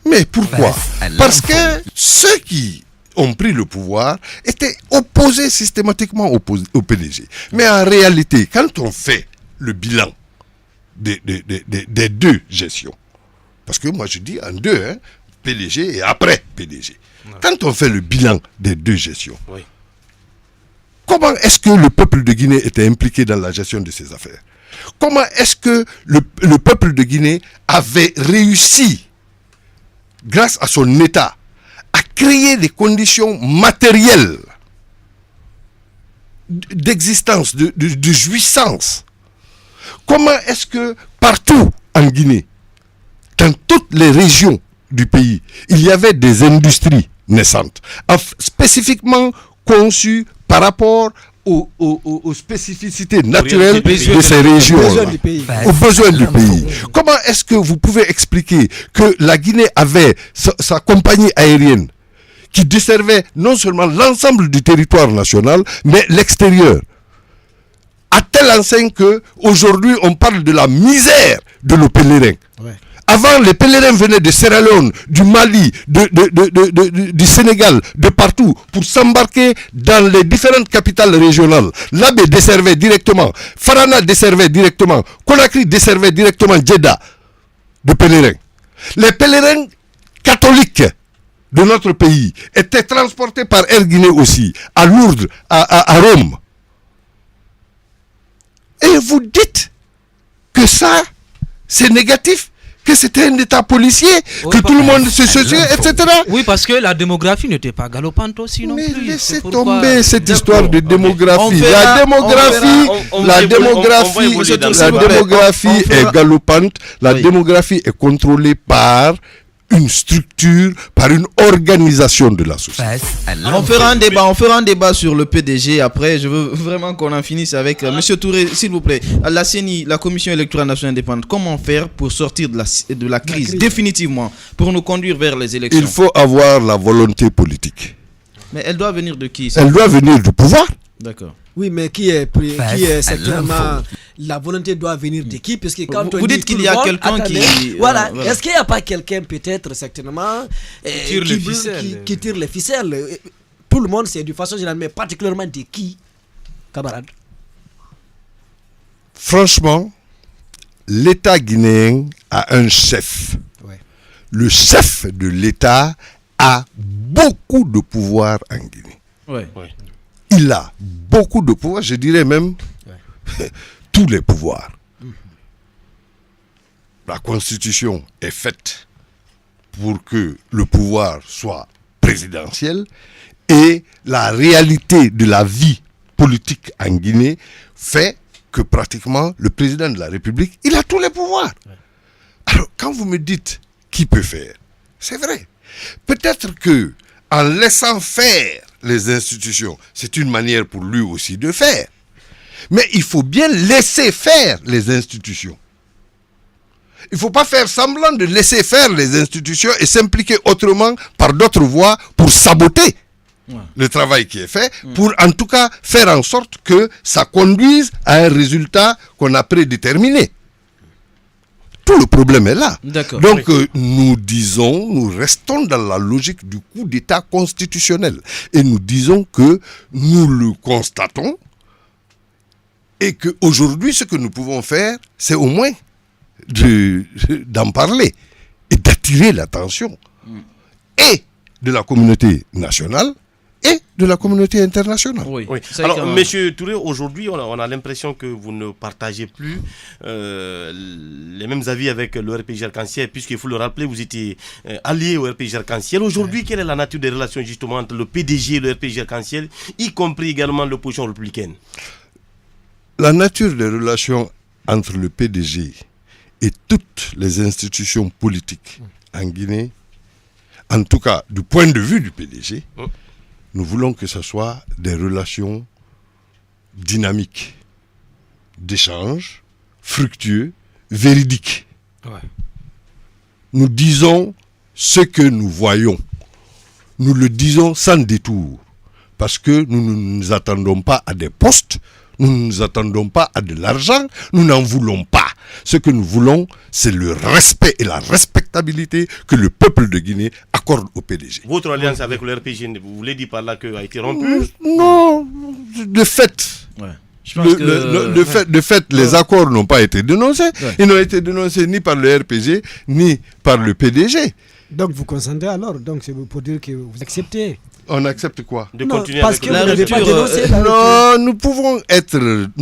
Mais pourquoi? Parce que ceux qui ont pris le pouvoir étaient opposés systématiquement au PDG. Mais en réalité, quand on fait le bilan des deux gestions, parce que moi je dis en deux, PDG et après PDG. Quand on fait le bilan des deux gestions, comment est-ce que le peuple de Guinée était impliqué dans la gestion de ses affaires? Comment est-ce que le peuple de Guinée avait réussi, grâce à son État, à créer des conditions matérielles d'existence, de jouissance? Comment est-ce que partout en Guinée, dans toutes les régions du pays, il y avait des industries naissantes, spécifiquement conçues par rapport aux spécificités naturelles de ces régions, aux besoins du pays. Comment est-ce que vous pouvez expliquer que la Guinée avait sa compagnie aérienne qui desservait non seulement l'ensemble du territoire national, mais l'extérieur, à telle enseigne qu'aujourd'hui on parle de la misère de nos pèlerins, Avant, les pèlerins venaient de Sierra Leone, du Mali, du Sénégal, de partout, pour s'embarquer dans les différentes capitales régionales. L'Abbé desservait directement, Farana desservait directement, Conakry desservait directement Jeddah de pèlerins. Les pèlerins catholiques de notre pays étaient transportés par Air Guinée aussi, à Lourdes, à Rome. Et vous dites que ça, c'est négatif, que c'était un état policier, que tout le monde se socio, etc. Oui, parce que la démographie n'était pas galopante aussi non plus. Mais laissez tomber cette histoire de démographie. La démographie est galopante. La démographie est contrôlée par une structure, par une organisation de la société. On fera un débat sur le PDG après. Je veux vraiment qu'on en finisse avec Monsieur Touré, s'il vous plaît. La CENI, la Commission électorale nationale indépendante, comment faire pour sortir de la crise définitivement, pour nous conduire vers les élections? Il faut avoir la volonté politique. Mais elle doit venir de qui? Elle doit venir du pouvoir. D'accord. Oui, mais qui est certainement la volonté doit venir de qui? Parce que quand vous dites qu'il y a quelqu'un qui... Voilà. Est-ce qu'il n'y a pas quelqu'un peut-être certainement qui tire les ficelles? Tout le monde c'est de façon générale, mais particulièrement de qui, camarade? Franchement, l'État guinéen a un chef. Ouais. Le chef de l'État a beaucoup de pouvoir en Guinée. Ouais. Il a beaucoup de pouvoir, je dirais même tous les pouvoirs. La Constitution est faite pour que le pouvoir soit présidentiel et la réalité de la vie politique en Guinée fait que pratiquement le président de la République, il a tous les pouvoirs. Alors quand vous me dites qui peut faire, c'est vrai. Peut-être que en laissant faire les institutions, c'est une manière pour lui aussi de faire. Mais il faut bien laisser faire les institutions. Il ne faut pas faire semblant de laisser faire les institutions et s'impliquer autrement par d'autres voies pour saboter le travail qui est fait, pour en tout cas faire en sorte que ça conduise à un résultat qu'on a prédéterminé. Tout le problème est là. Donc nous restons dans la logique du coup d'État constitutionnel. Et nous disons que nous le constatons et qu'aujourd'hui, ce que nous pouvons faire, c'est au moins d'en parler et d'attirer l'attention et de la communauté nationale et de la communauté internationale. Oui. Alors, Monsieur Touré, aujourd'hui, on a l'impression que vous ne partagez plus les mêmes avis avec le RPG Arc-en-Ciel, puisqu'il faut le rappeler, vous étiez allié au RPG Arc-en-Ciel. Aujourd'hui, quelle est la nature des relations justement entre le PDG et le RPG Arc-en-Ciel, y compris également l'opposition républicaine? La nature des relations entre le PDG et toutes les institutions politiques en Guinée, en tout cas du point de vue du PDG, nous voulons que ce soit des relations dynamiques, d'échanges, fructueux, véridiques. Nous disons ce que nous voyons. Nous le disons sans détour. Parce que nous ne nous attendons pas à des postes, nous ne nous attendons pas à de l'argent, nous n'en voulons pas. Ce que nous voulons, c'est le respect et la respectabilité que le peuple de Guinée accorde au PDG. Votre alliance avec le RPG, vous voulez dire par là qu'elle a été rompue? Non, de fait. De fait, les accords n'ont pas été dénoncés. Ils n'ont été dénoncés ni par le RPG, ni par le PDG. Donc vous consentez alors? Donc c'est pour dire que vous acceptez? On accepte quoi? De continuer parce avec que vous n'avez pas dénoncé la rupture. Non, nous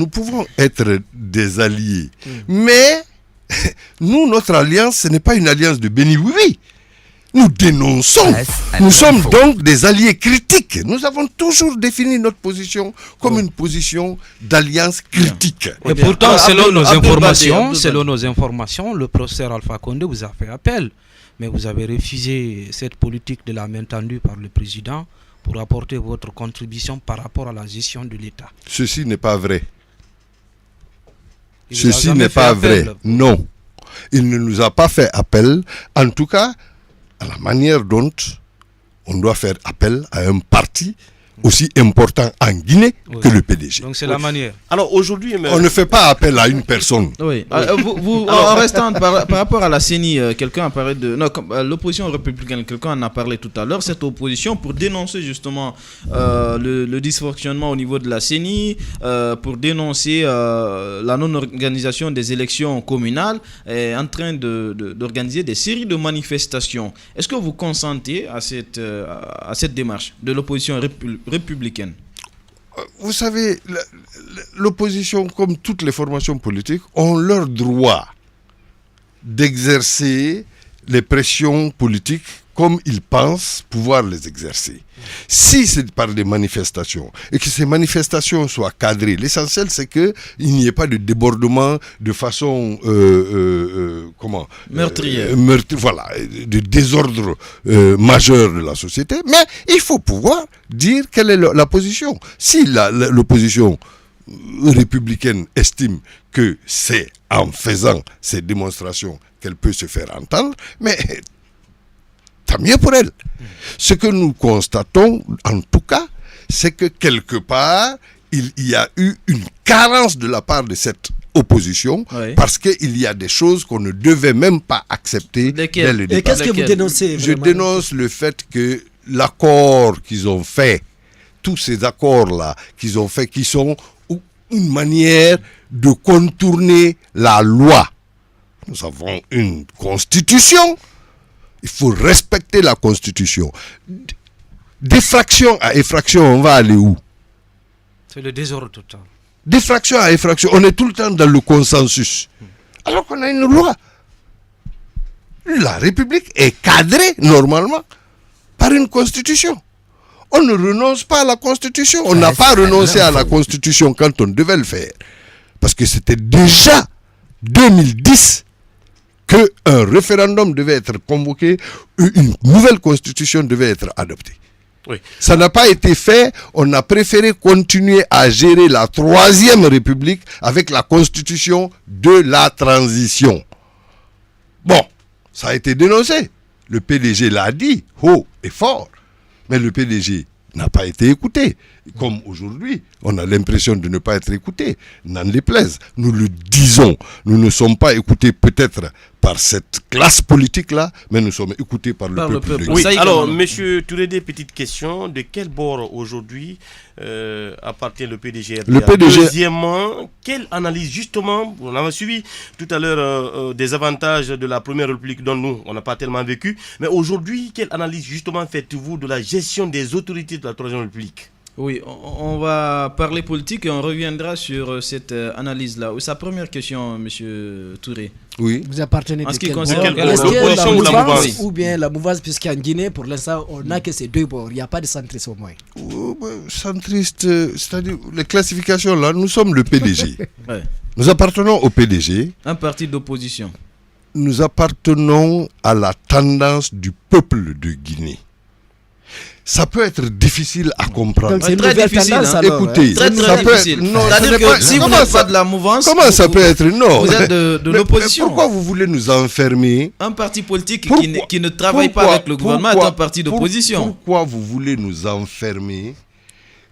pouvons être des alliés. Mais nous, notre alliance, ce n'est pas une alliance de béni oui. Nous dénonçons. Nous sommes donc des alliés critiques. Nous avons toujours défini notre position comme une position d'alliance critique. Et pourtant, selon nos informations, le professeur Alpha Condé vous a fait appel. Mais vous avez refusé cette politique de la main tendue par le président pour apporter votre contribution par rapport à la gestion de l'État. Ceci n'est pas vrai. Ceci n'est pas vrai. Non. Il ne nous a pas fait appel, en tout cas, à la manière dont on doit faire appel à un parti aussi important en Guinée que le PDG. Donc c'est la manière. Alors aujourd'hui, on ne fait pas appel à une personne. Oui. En restant par rapport à la CENI, quelqu'un a parlé de l'opposition républicaine. Quelqu'un en a parlé tout à l'heure. Cette opposition pour dénoncer justement le dysfonctionnement au niveau de la CENI, pour dénoncer la non-organisation des élections communales, est en train d'organiser des séries de manifestations. Est-ce que vous consentez à cette démarche de l'opposition républicaine? Vous savez, l'opposition, comme toutes les formations politiques, ont leur droit d'exercer les pressions politiques comme ils pensent pouvoir les exercer. Si c'est par des manifestations, et que ces manifestations soient cadrées, l'essentiel c'est qu'il n'y ait pas de débordement de façon meurtrière. Voilà, de désordre majeur de la société, mais il faut pouvoir dire quelle est la position. Si l'opposition républicaine estime que c'est en faisant ces démonstrations qu'elle peut se faire entendre, mais tant mieux pour elle. Ce que nous constatons, en tout cas, c'est que quelque part, il y a eu une carence de la part de cette opposition, parce qu'il y a des choses qu'on ne devait même pas accepter dès le départ. Et qu'est-ce que vous dénoncez Je dénonce le fait que l'accord qu'ils ont fait, tous ces accords-là qu'ils ont fait, qui sont une manière de contourner la loi. Nous avons une constitution. Il faut respecter la constitution. D'effraction à effraction, on va aller où? C'est le désordre total. D'effraction à effraction, on est tout le temps dans le consensus. Alors qu'on a une loi. La République est cadrée normalement par une constitution. On ne renonce pas à la constitution. On n'a pas renoncé à la constitution quand on devait le faire. Parce que c'était déjà 2010 qu'un référendum devait être convoqué, une nouvelle constitution devait être adoptée. Oui. Ça n'a pas été fait, on a préféré continuer à gérer la Troisième République avec la constitution de la transition. Bon, ça a été dénoncé. Le PDG l'a dit, haut et fort. Mais le PDG n'a pas été écouté. Comme aujourd'hui, on a l'impression de ne pas être écouté. N'en déplaise. Nous le disons. Nous ne sommes pas écoutés peut-être par cette classe politique-là, mais nous sommes écoutés par le peuple. Oui, alors, monsieur Touredé, petite question. De quel bord aujourd'hui appartient le PDG RDA? Le PDG... Deuxièmement, quelle analyse justement, on a suivi tout à l'heure des avantages de la Première République dont nous, on n'a pas tellement vécu, mais aujourd'hui, quelle analyse justement faites-vous de la gestion des autorités de la Troisième République? Oui, on va parler politique et on reviendra sur cette analyse-là. Sa première question, monsieur Touré. Oui. Vous appartenez en ce qui concerne l'opposition ou la mouvance? Ou bien la mouvance, puisqu'en Guinée, pour l'instant, on n'a que ces deux bords. Il n'y a pas de centriste au moins. Centriste, c'est-à-dire les classifications là, nous sommes le PDG. Nous appartenons au PDG. Un parti d'opposition. Nous appartenons à la tendance du peuple de Guinée. Ça peut être difficile à comprendre. C'est très difficile. Écoutez, très difficile. C'est-à-dire que si vous n'êtes pas de la mouvance, comment ça peut être? Non. Vous êtes de l'opposition. Pourquoi vous voulez nous enfermer? Un parti politique qui ne travaille pas avec le gouvernement est un parti d'opposition. Pourquoi vous voulez nous enfermer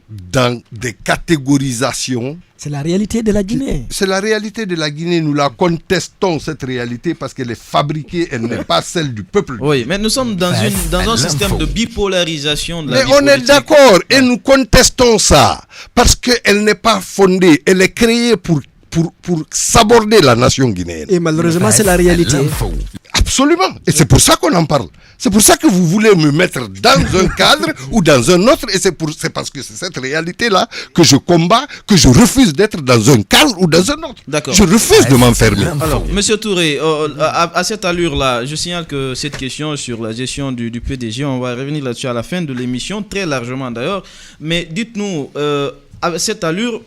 dans des catégorisations? C'est la réalité de la Guinée. C'est la réalité de la Guinée. Nous la contestons, cette réalité, parce qu'elle est fabriquée, elle n'est pas celle du peuple. Oui, mais nous sommes dans un système de bipolarisation de la vie politique. Mais on est d'accord et nous contestons ça parce qu'elle n'est pas fondée. Elle est créée pour s'aborder la nation guinéenne. Et malheureusement, c'est la réalité. Absolument. Et c'est pour ça qu'on en parle. C'est pour ça que vous voulez me mettre dans un cadre ou dans un autre. Et c'est parce que c'est cette réalité-là que je combats, que je refuse d'être dans un cadre ou dans un autre. D'accord. Je refuse de m'enfermer. Alors, monsieur Touré, à cette allure-là, je signale que cette question sur la gestion du PDG, on va revenir là-dessus à la fin de l'émission, très largement d'ailleurs. Mais dites-nous... à cette allure,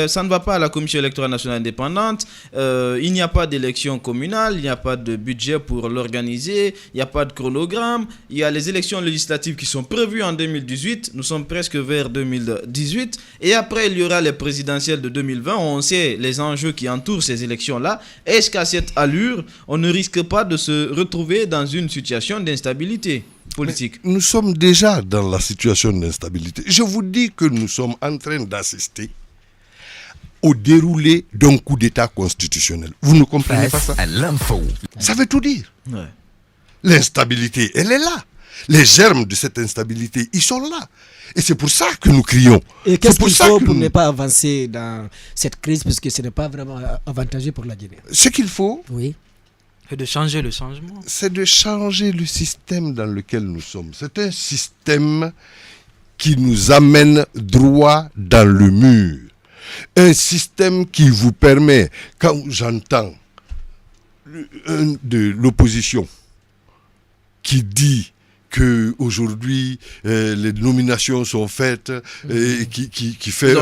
ça ne va pas à la Commission électorale nationale indépendante, il n'y a pas d'élection communale, il n'y a pas de budget pour l'organiser, il n'y a pas de chronogramme, il y a les élections législatives qui sont prévues en 2018, nous sommes presque vers 2018, et après il y aura les présidentielles de 2020, on sait les enjeux qui entourent ces élections-là. Est-ce qu'à cette allure, on ne risque pas de se retrouver dans une situation d'instabilité ? politique. Nous sommes déjà dans la situation d'instabilité. Je vous dis que nous sommes en train d'assister au déroulé d'un coup d'État constitutionnel. Vous ne comprenez pas ça? Ça veut tout dire. Ouais. L'instabilité, elle est là. Les germes de cette instabilité, ils sont là. Et c'est pour ça que nous crions. Et qu'est-ce qu'il faut pour ne pas avancer dans cette crise, parce que ce n'est pas vraiment avantageux pour la Guinée? Ce qu'il faut, c'est de changer le changement. C'est de changer le système dans lequel nous sommes. C'est un système qui nous amène droit dans le mur. Un système qui vous permet, quand j'entends de l'opposition qui dit qu'aujourd'hui les nominations sont faites et qui fait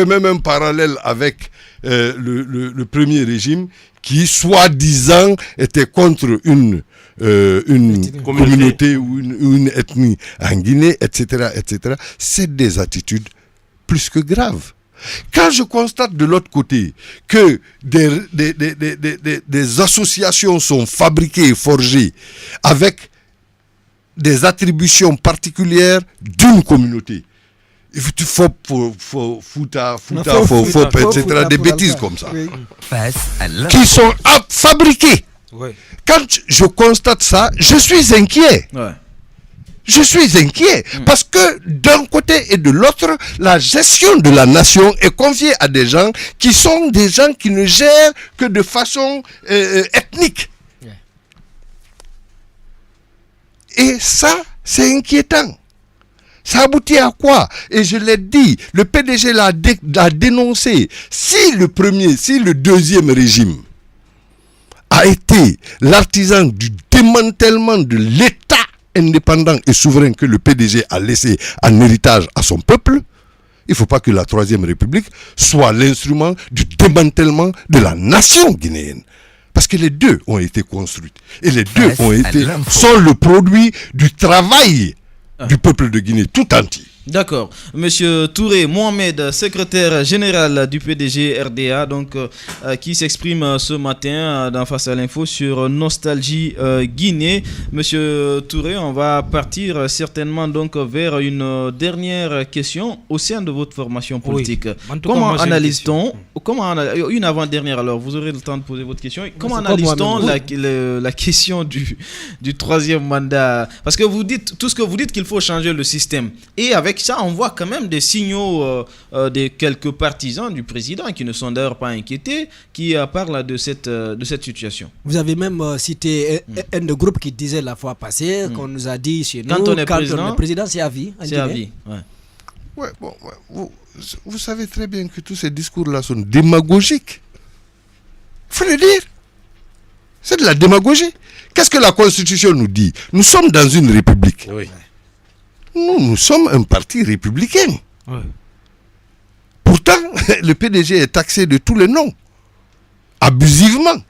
même un parallèle avec le premier régime qui soi-disant était contre une communauté ou une ethnie en Guinée, etc., etc. C'est des attitudes plus que graves. Quand je constate de l'autre côté que des associations sont fabriquées et forgées avec des attributions particulières d'une communauté, il faut etc., des bêtises comme ça, qui sont fabriquées. Ouais. Quand je constate ça, je suis inquiet. Ouais. Je suis inquiet parce que d'un côté et de l'autre, la gestion de la nation est confiée à des gens qui sont des gens qui ne gèrent que de façon ethnique. Yeah. Et ça, c'est inquiétant. Ça aboutit à quoi? Et je l'ai dit, le PDG l'a dénoncé. Si le deuxième régime a été l'artisan du démantèlement de l'État indépendant et souverain que le PDG a laissé en héritage à son peuple, il ne faut pas que la Troisième République soit l'instrument du démantèlement de la nation guinéenne. Parce que les deux ont été construites. Et les deux sont le produit du travail du peuple de Guinée tout entier. D'accord. Monsieur Touré Mohamed, secrétaire général du PDG RDA, donc, qui s'exprime ce matin dans Face à l'info sur Nostalgie Guinée. Monsieur Touré, on va partir certainement donc vers une dernière question au sein de votre formation politique. Oui. Comment analyse-t-on, une avant-dernière alors, vous aurez le temps de poser votre question. Comment analyse-t-on la question du troisième mandat? Parce que vous dites, tout ce que vous dites qu'il faut changer le système. Et avec ça, on voit quand même des signaux de quelques partisans du président qui ne sont d'ailleurs pas inquiétés, qui parlent de cette situation. Vous avez même cité un de groupe qui disait la fois passée qu'on nous a dit chez nous, quand on est président, c'est à vie. C'est à vie, vous savez très bien que tous ces discours-là sont démagogiques. Il faut le dire. C'est de la démagogie. Qu'est-ce que la Constitution nous dit? Nous sommes dans une république. Oui. Nous sommes un parti républicain. Ouais. Pourtant, le PDG est taxé de tous les noms, abusivement.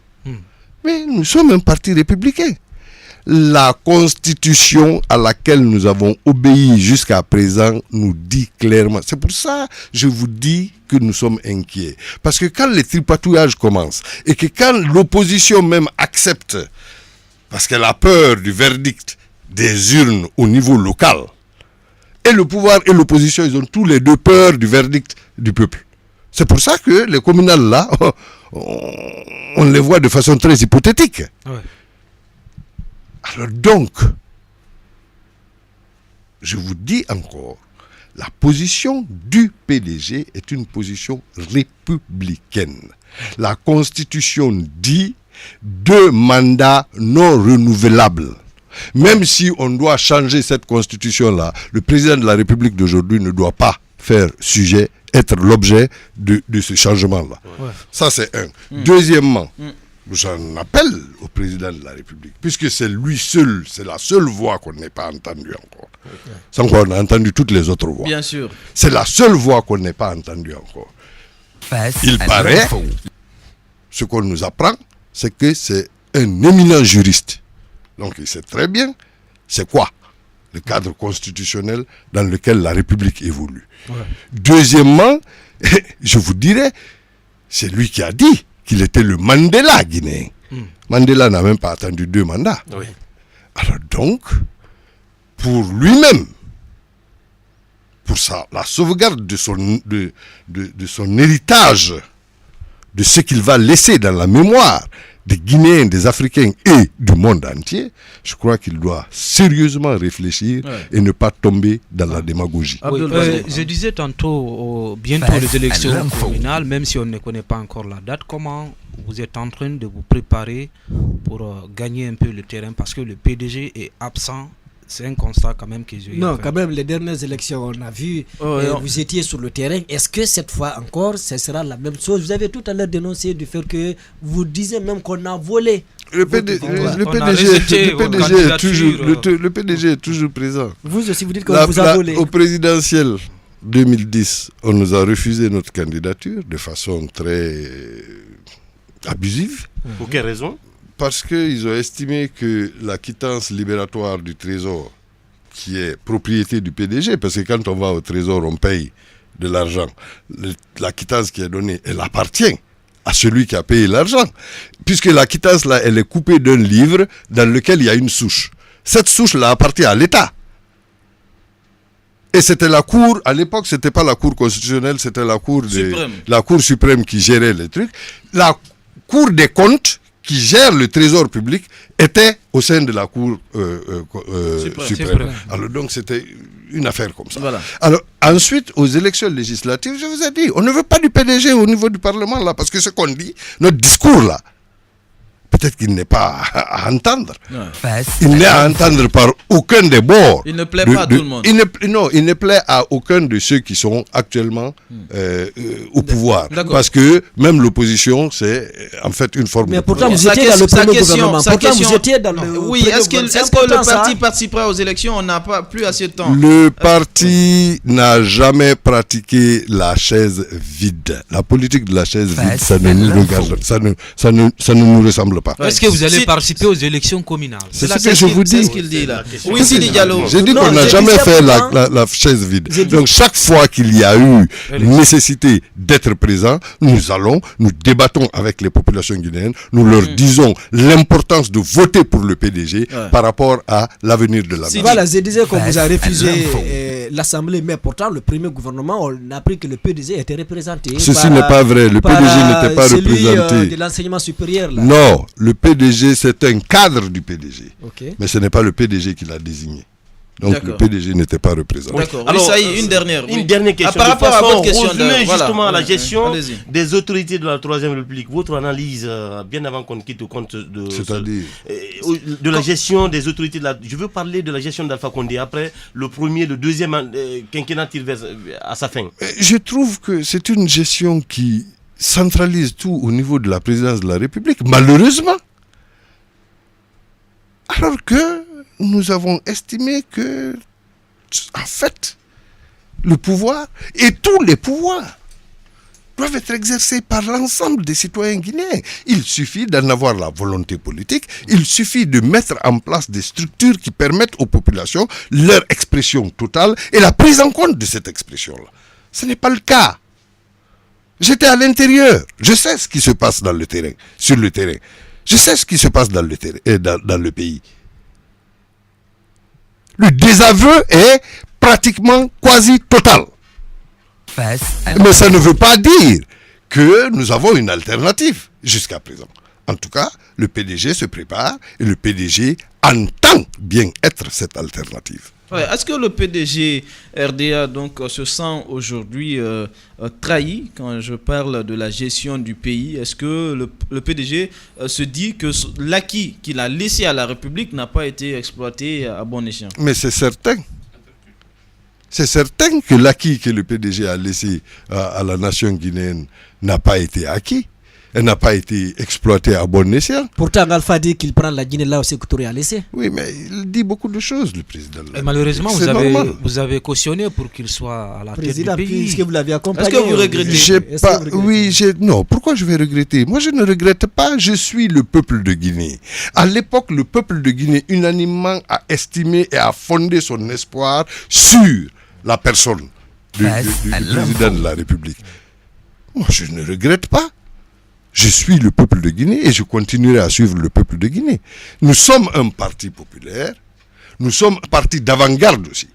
Mais nous sommes un parti républicain. La Constitution à laquelle nous avons obéi jusqu'à présent nous dit clairement. C'est pour ça que je vous dis que nous sommes inquiets. Parce que quand les tripatouillages commencent et que quand l'opposition même accepte, parce qu'elle a peur du verdict des urnes au niveau local, et le pouvoir et l'opposition, ils ont tous les deux peur du verdict du peuple. C'est pour ça que les communales là, on les voit de façon très hypothétique. Ouais. Alors donc, je vous dis encore, la position du PDG est une position républicaine. La Constitution dit 2 mandats non renouvelables. Même si on doit changer cette constitution-là, le président de la République d'aujourd'hui ne doit pas être l'objet de ce changement-là. Ouais. Ça, c'est un. Deuxièmement, j'en appelle au président de la République, puisque c'est lui seul, c'est la seule voix qu'on n'ait pas entendue encore. Okay. Sans qu'on ait entendu toutes les autres voix. Bien sûr. C'est la seule voix qu'on n'ait pas entendue encore. Il paraît, ce qu'on nous apprend, c'est que c'est un éminent juriste. Donc il sait très bien c'est quoi le cadre constitutionnel dans lequel la République évolue. Ouais. Deuxièmement, je vous dirais, c'est lui qui a dit qu'il était le Mandela guinéen. Mandela n'a même pas attendu 2 mandats. Oui. Alors donc, pour lui-même, pour la sauvegarde de son héritage, de ce qu'il va laisser dans la mémoire des Guinéens, des Africains et du monde entier, je crois qu'il doit sérieusement réfléchir et ne pas tomber dans la démagogie. Je disais tantôt, bientôt les élections communales, même si on ne connaît pas encore la date, comment vous êtes en train de vous préparer pour gagner un peu le terrain, parce que le PDG est absent. C'est un constat quand même qu'ils ont. Non, quand même, les dernières élections, on a vu, vous étiez sur le terrain. Est-ce que cette fois encore, ce sera la même chose? Vous avez tout à l'heure dénoncé du fait que vous disiez même qu'on a volé. Le PDG est toujours présent. Vous aussi, vous dites qu'on vous a volé. Au présidentiel 2010, on nous a refusé notre candidature de façon très abusive. Pour quelle raison? Parce qu'ils ont estimé que la quittance libératoire du Trésor, qui est propriété du PDG, parce que quand on va au Trésor, on paye de l'argent. La quittance qui est donnée, elle appartient à celui qui a payé l'argent. Puisque la quittance, là, elle est coupée d'un livre dans lequel il y a une souche. Cette souche-là appartient à l'État. Et c'était la Cour, à l'époque, c'était pas la Cour constitutionnelle, c'était la Cour suprême qui gérait les trucs. La Cour des comptes, qui gère le trésor public, était au sein de la Cour suprême. Alors donc c'était une affaire comme ça. Voilà. Alors ensuite, aux élections législatives, je vous ai dit, on ne veut pas du PDG au niveau du Parlement là, parce que ce qu'on dit, notre discours là, peut-être qu'il n'est pas à entendre. Il n'est à entendre par aucun des bords. Il ne plaît pas à tout le monde. Il ne plaît à aucun de ceux qui sont actuellement au pouvoir. Parce que même l'opposition, c'est en fait une forme de pourtant, vous étiez dans le premier gouvernement. Pourtant, vous étiez dans le oui, est-ce que le parti participera aux élections? On n'a pas plus assez de temps. Le parti n'a jamais pratiqué la chaise vide. La politique de la chaise vide, ça ne nous regarde, ça ne nous ressemble pas. Est-ce que vous allez participer aux élections communales? C'est ce que je vous dis. C'est ce qu'il dit là. Oui, Sidi Diallo. J'ai dit qu'on n'a jamais fait la chaise vide. Donc chaque fois qu'il y a eu nécessité d'être présent, nous débattons avec les populations guinéennes, nous leur disons l'importance de voter pour le PDG par rapport à l'avenir de la nation. Voilà, je disais qu'on vous a refusé l'Assemblée, mais pourtant le premier gouvernement, on a appris que le PDG était représenté. Ceci n'est pas vrai, le PDG n'était pas représenté. De l'enseignement supérieur là. Non, le PDG c'est un cadre du PDG, mais ce n'est pas le PDG qui l'a désigné. Donc le PDG n'était pas représenté. D'accord. Alors, ça y est, une dernière question. Par rapport à votre question, justement à la gestion des autorités de la Troisième République, votre analyse, bien avant qu'on quitte le compte de la gestion des autorités de la... Je veux parler de la gestion d'Alpha Condé après le premier, le deuxième quinquennat tire à sa fin. Je trouve que c'est une gestion qui centralise tout au niveau de la présidence de la République, malheureusement. Alors que nous avons estimé que, en fait, le pouvoir et tous les pouvoirs doivent être exercés par l'ensemble des citoyens guinéens. Il suffit d'en avoir la volonté politique, il suffit de mettre en place des structures qui permettent aux populations leur expression totale et la prise en compte de cette expression-là. Ce n'est pas le cas. J'étais à l'intérieur, je sais ce qui se passe dans le terrain, sur le terrain. Je sais ce qui se passe dans le terrain, dans le pays. Le désaveu est pratiquement quasi total. Mais ça ne veut pas dire que nous avons une alternative jusqu'à présent. En tout cas, le PDG se prépare et le PDG entend bien être cette alternative. Ouais, est-ce que le PDG RDA donc, se sent aujourd'hui trahi quand je parle de la gestion du pays? Est-ce que le PDG se dit que l'acquis qu'il a laissé à la République n'a pas été exploité à bon escient? Mais c'est certain. C'est certain que l'acquis que le PDG a laissé à la nation guinéenne n'a pas été acquis. Elle n'a pas été exploitée à bon escient. Pourtant, Alpha dit qu'il prend la Guinée là où Sékou Touré a laissé. Oui, mais il dit beaucoup de choses, le président. Et malheureusement, vous avez cautionné pour qu'il soit à la tête du pays. Est-ce que vous l'avez accompagné? Est-ce que vous regrettez? Non, pourquoi je vais regretter? Moi, je ne regrette pas, je suis le peuple de Guinée. À l'époque, le peuple de Guinée, unanimement, a estimé et a fondé son espoir sur la personne du président de la République. Moi, je ne regrette pas. Je suis le peuple de Guinée et je continuerai à suivre le peuple de Guinée. Nous sommes un parti populaire, nous sommes un parti d'avant-garde aussi.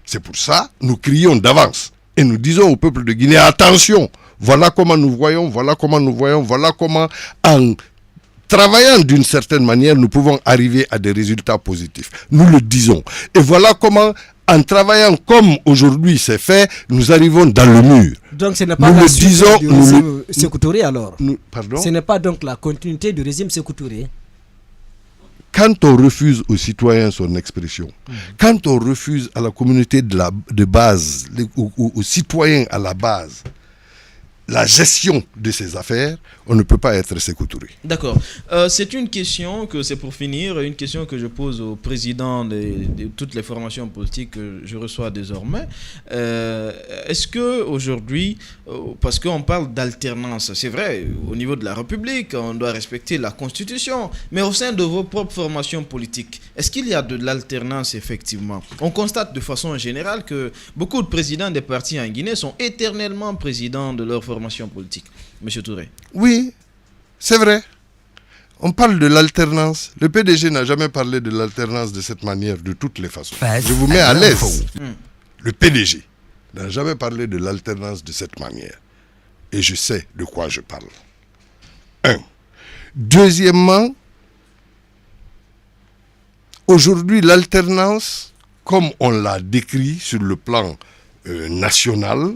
C'est pour ça que nous crions d'avance et nous disons au peuple de Guinée, attention, voilà comment nous voyons, voilà comment en travaillant d'une certaine manière, nous pouvons arriver à des résultats positifs. Nous le disons. Et voilà comment, en travaillant comme aujourd'hui c'est fait, nous arrivons dans le mur. Donc ce n'est pas la suite du régime Sékou Touré alors. Pardon? Ce n'est pas donc la continuité du régime Sékou Touré. Quand on refuse aux citoyens son expression, quand on refuse à la communauté de base, aux citoyens à la base, la gestion de ces affaires, on ne peut pas être Sékou Touré. D'accord. C'est une question que, c'est pour finir, une question que je pose au président de toutes les formations politiques que je reçois désormais. Est-ce que aujourd'hui, parce qu'on parle d'alternance, c'est vrai, au niveau de la République, on doit respecter la Constitution, mais au sein de vos propres formations politiques, est-ce qu'il y a de l'alternance effectivement? On constate de façon générale que beaucoup de présidents des partis en Guinée sont éternellement présidents de leur formation politique. Monsieur Touré. Oui, c'est vrai. On parle de l'alternance. Le PDG n'a jamais parlé de l'alternance de cette manière, de toutes les façons. Je vous mets à l'aise. Le PDG n'a jamais parlé de l'alternance de cette manière. Et je sais de quoi je parle. Un. Deuxièmement, aujourd'hui, l'alternance, comme on l'a décrit sur le plan national,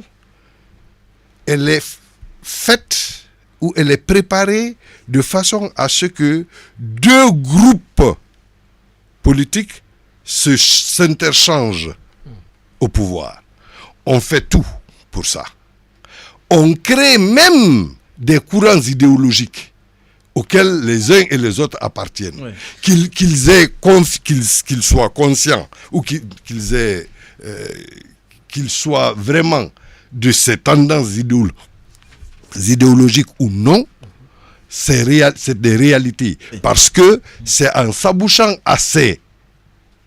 elle est faite ou elle est préparée de façon à ce que deux groupes politiques s'interchangent au pouvoir. On fait tout pour ça. On crée même des courants idéologiques auxquels les uns et les autres appartiennent. Ouais. Qu'ils soient conscients ou qu'ils soient vraiment de ces tendances idéologiques ou non, c'est des réalités. Parce que c'est en s'abouchant à ces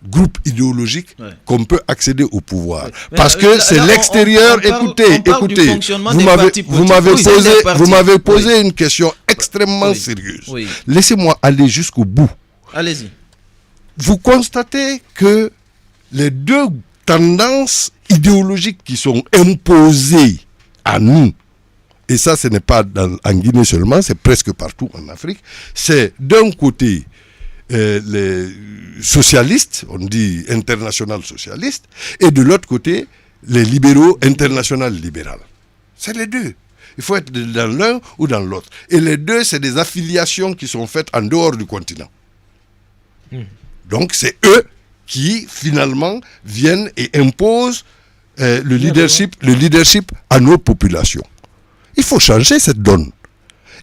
groupes idéologiques qu'on peut accéder au pouvoir. Parce que c'est l'extérieur. Écoutez, vous m'avez posé une question extrêmement sérieuse. Oui. Laissez-moi aller jusqu'au bout. Allez-y. Vous constatez que les deux tendances idéologiques qui sont imposées à nous, et ça ce n'est pas en Guinée seulement, c'est presque partout en Afrique, c'est d'un côté les socialistes, on dit international socialiste, et de l'autre côté les libéraux international libéral. C'est les deux. Il faut être dans l'un ou dans l'autre. Et les deux, c'est des affiliations qui sont faites en dehors du continent. Donc c'est eux qui finalement viennent et imposent le leadership à nos populations. Il faut changer cette donne.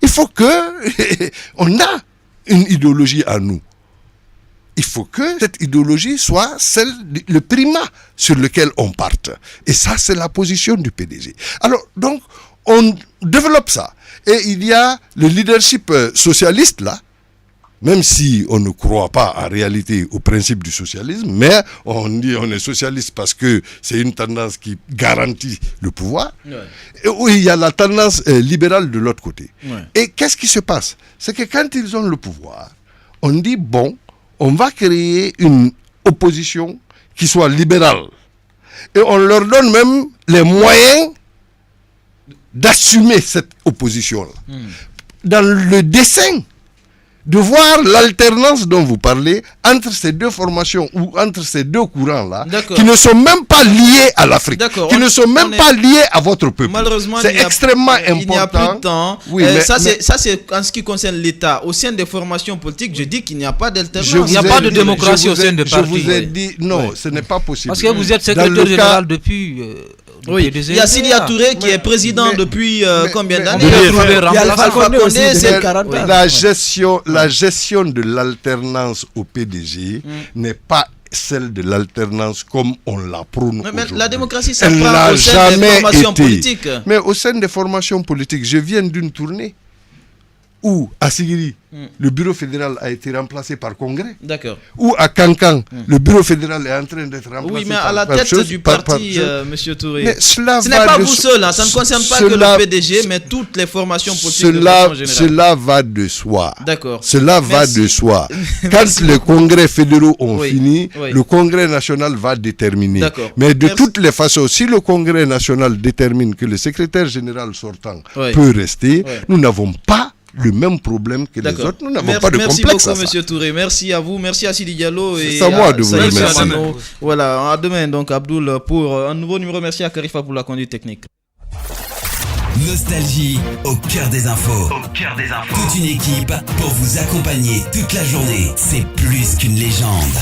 Il faut que on a une idéologie à nous. Il faut que cette idéologie soit le primat sur lequel on parte. Et ça, c'est la position du PDG. Alors, donc, on développe ça. Et il y a le leadership socialiste là, même si on ne croit pas en réalité au principe du socialisme, mais on dit on est socialiste parce que c'est une tendance qui garantit le pouvoir. Et où il y a la tendance libérale de l'autre côté. Et qu'est-ce qui se passe? C'est que quand ils ont le pouvoir, on dit bon, on va créer une opposition qui soit libérale. Et on leur donne même les moyens d'assumer cette opposition-là. Dans le dessein de voir l'alternance dont vous parlez entre ces deux formations ou entre ces deux courants-là, qui ne sont même pas liés à l'Afrique, qui ne sont même pas liés à votre peuple. Malheureusement, c'est extrêmement important. Il n'y a plus de temps. Oui, ça, c'est en ce qui concerne l'État. Au sein des formations politiques, je dis qu'il n'y a pas d'alternance. Il n'y a pas de démocratie au sein des partis. Je vous ai dit, non, ce n'est pas possible. Parce que vous êtes secrétaire général depuis... Oui, il y a Sidia Touré qui est président depuis combien d'années? La gestion de l'alternance au PDG n'est pas celle de l'alternance comme on la prône aujourd'hui. La démocratie, ça prend au sein des formations politiques. Mais au sein des formations politiques, je viens d'une tournée. où à Sigiri, le bureau fédéral a été remplacé par congrès. D'accord. Ou à Kankan, le bureau fédéral est en train d'être remplacé par... Oui, mais à la tête du parti, Monsieur Touré. Mais ce n'est pas vous seul, hein, ça ne concerne pas que le PDG, mais toutes les formations politiques de façon générale. Cela va de soi. D'accord. Cela va de soi. Quand les congrès fédéraux ont fini, le congrès national va déterminer. Mais de toutes les façons, si le congrès national détermine que le secrétaire général sortant peut rester, nous n'avons pas le même problème que les autres. Nous n'avons pas de complexe. Merci beaucoup, Monsieur Touré. Merci à vous. Merci à Sidi Diallo. C'est à moi de vous remercier. Voilà, à demain, donc, Abdoul, pour un nouveau numéro. Merci à Karifa pour la conduite technique. Nostalgie au cœur des infos. Toute une équipe pour vous accompagner toute la journée. C'est plus qu'une légende.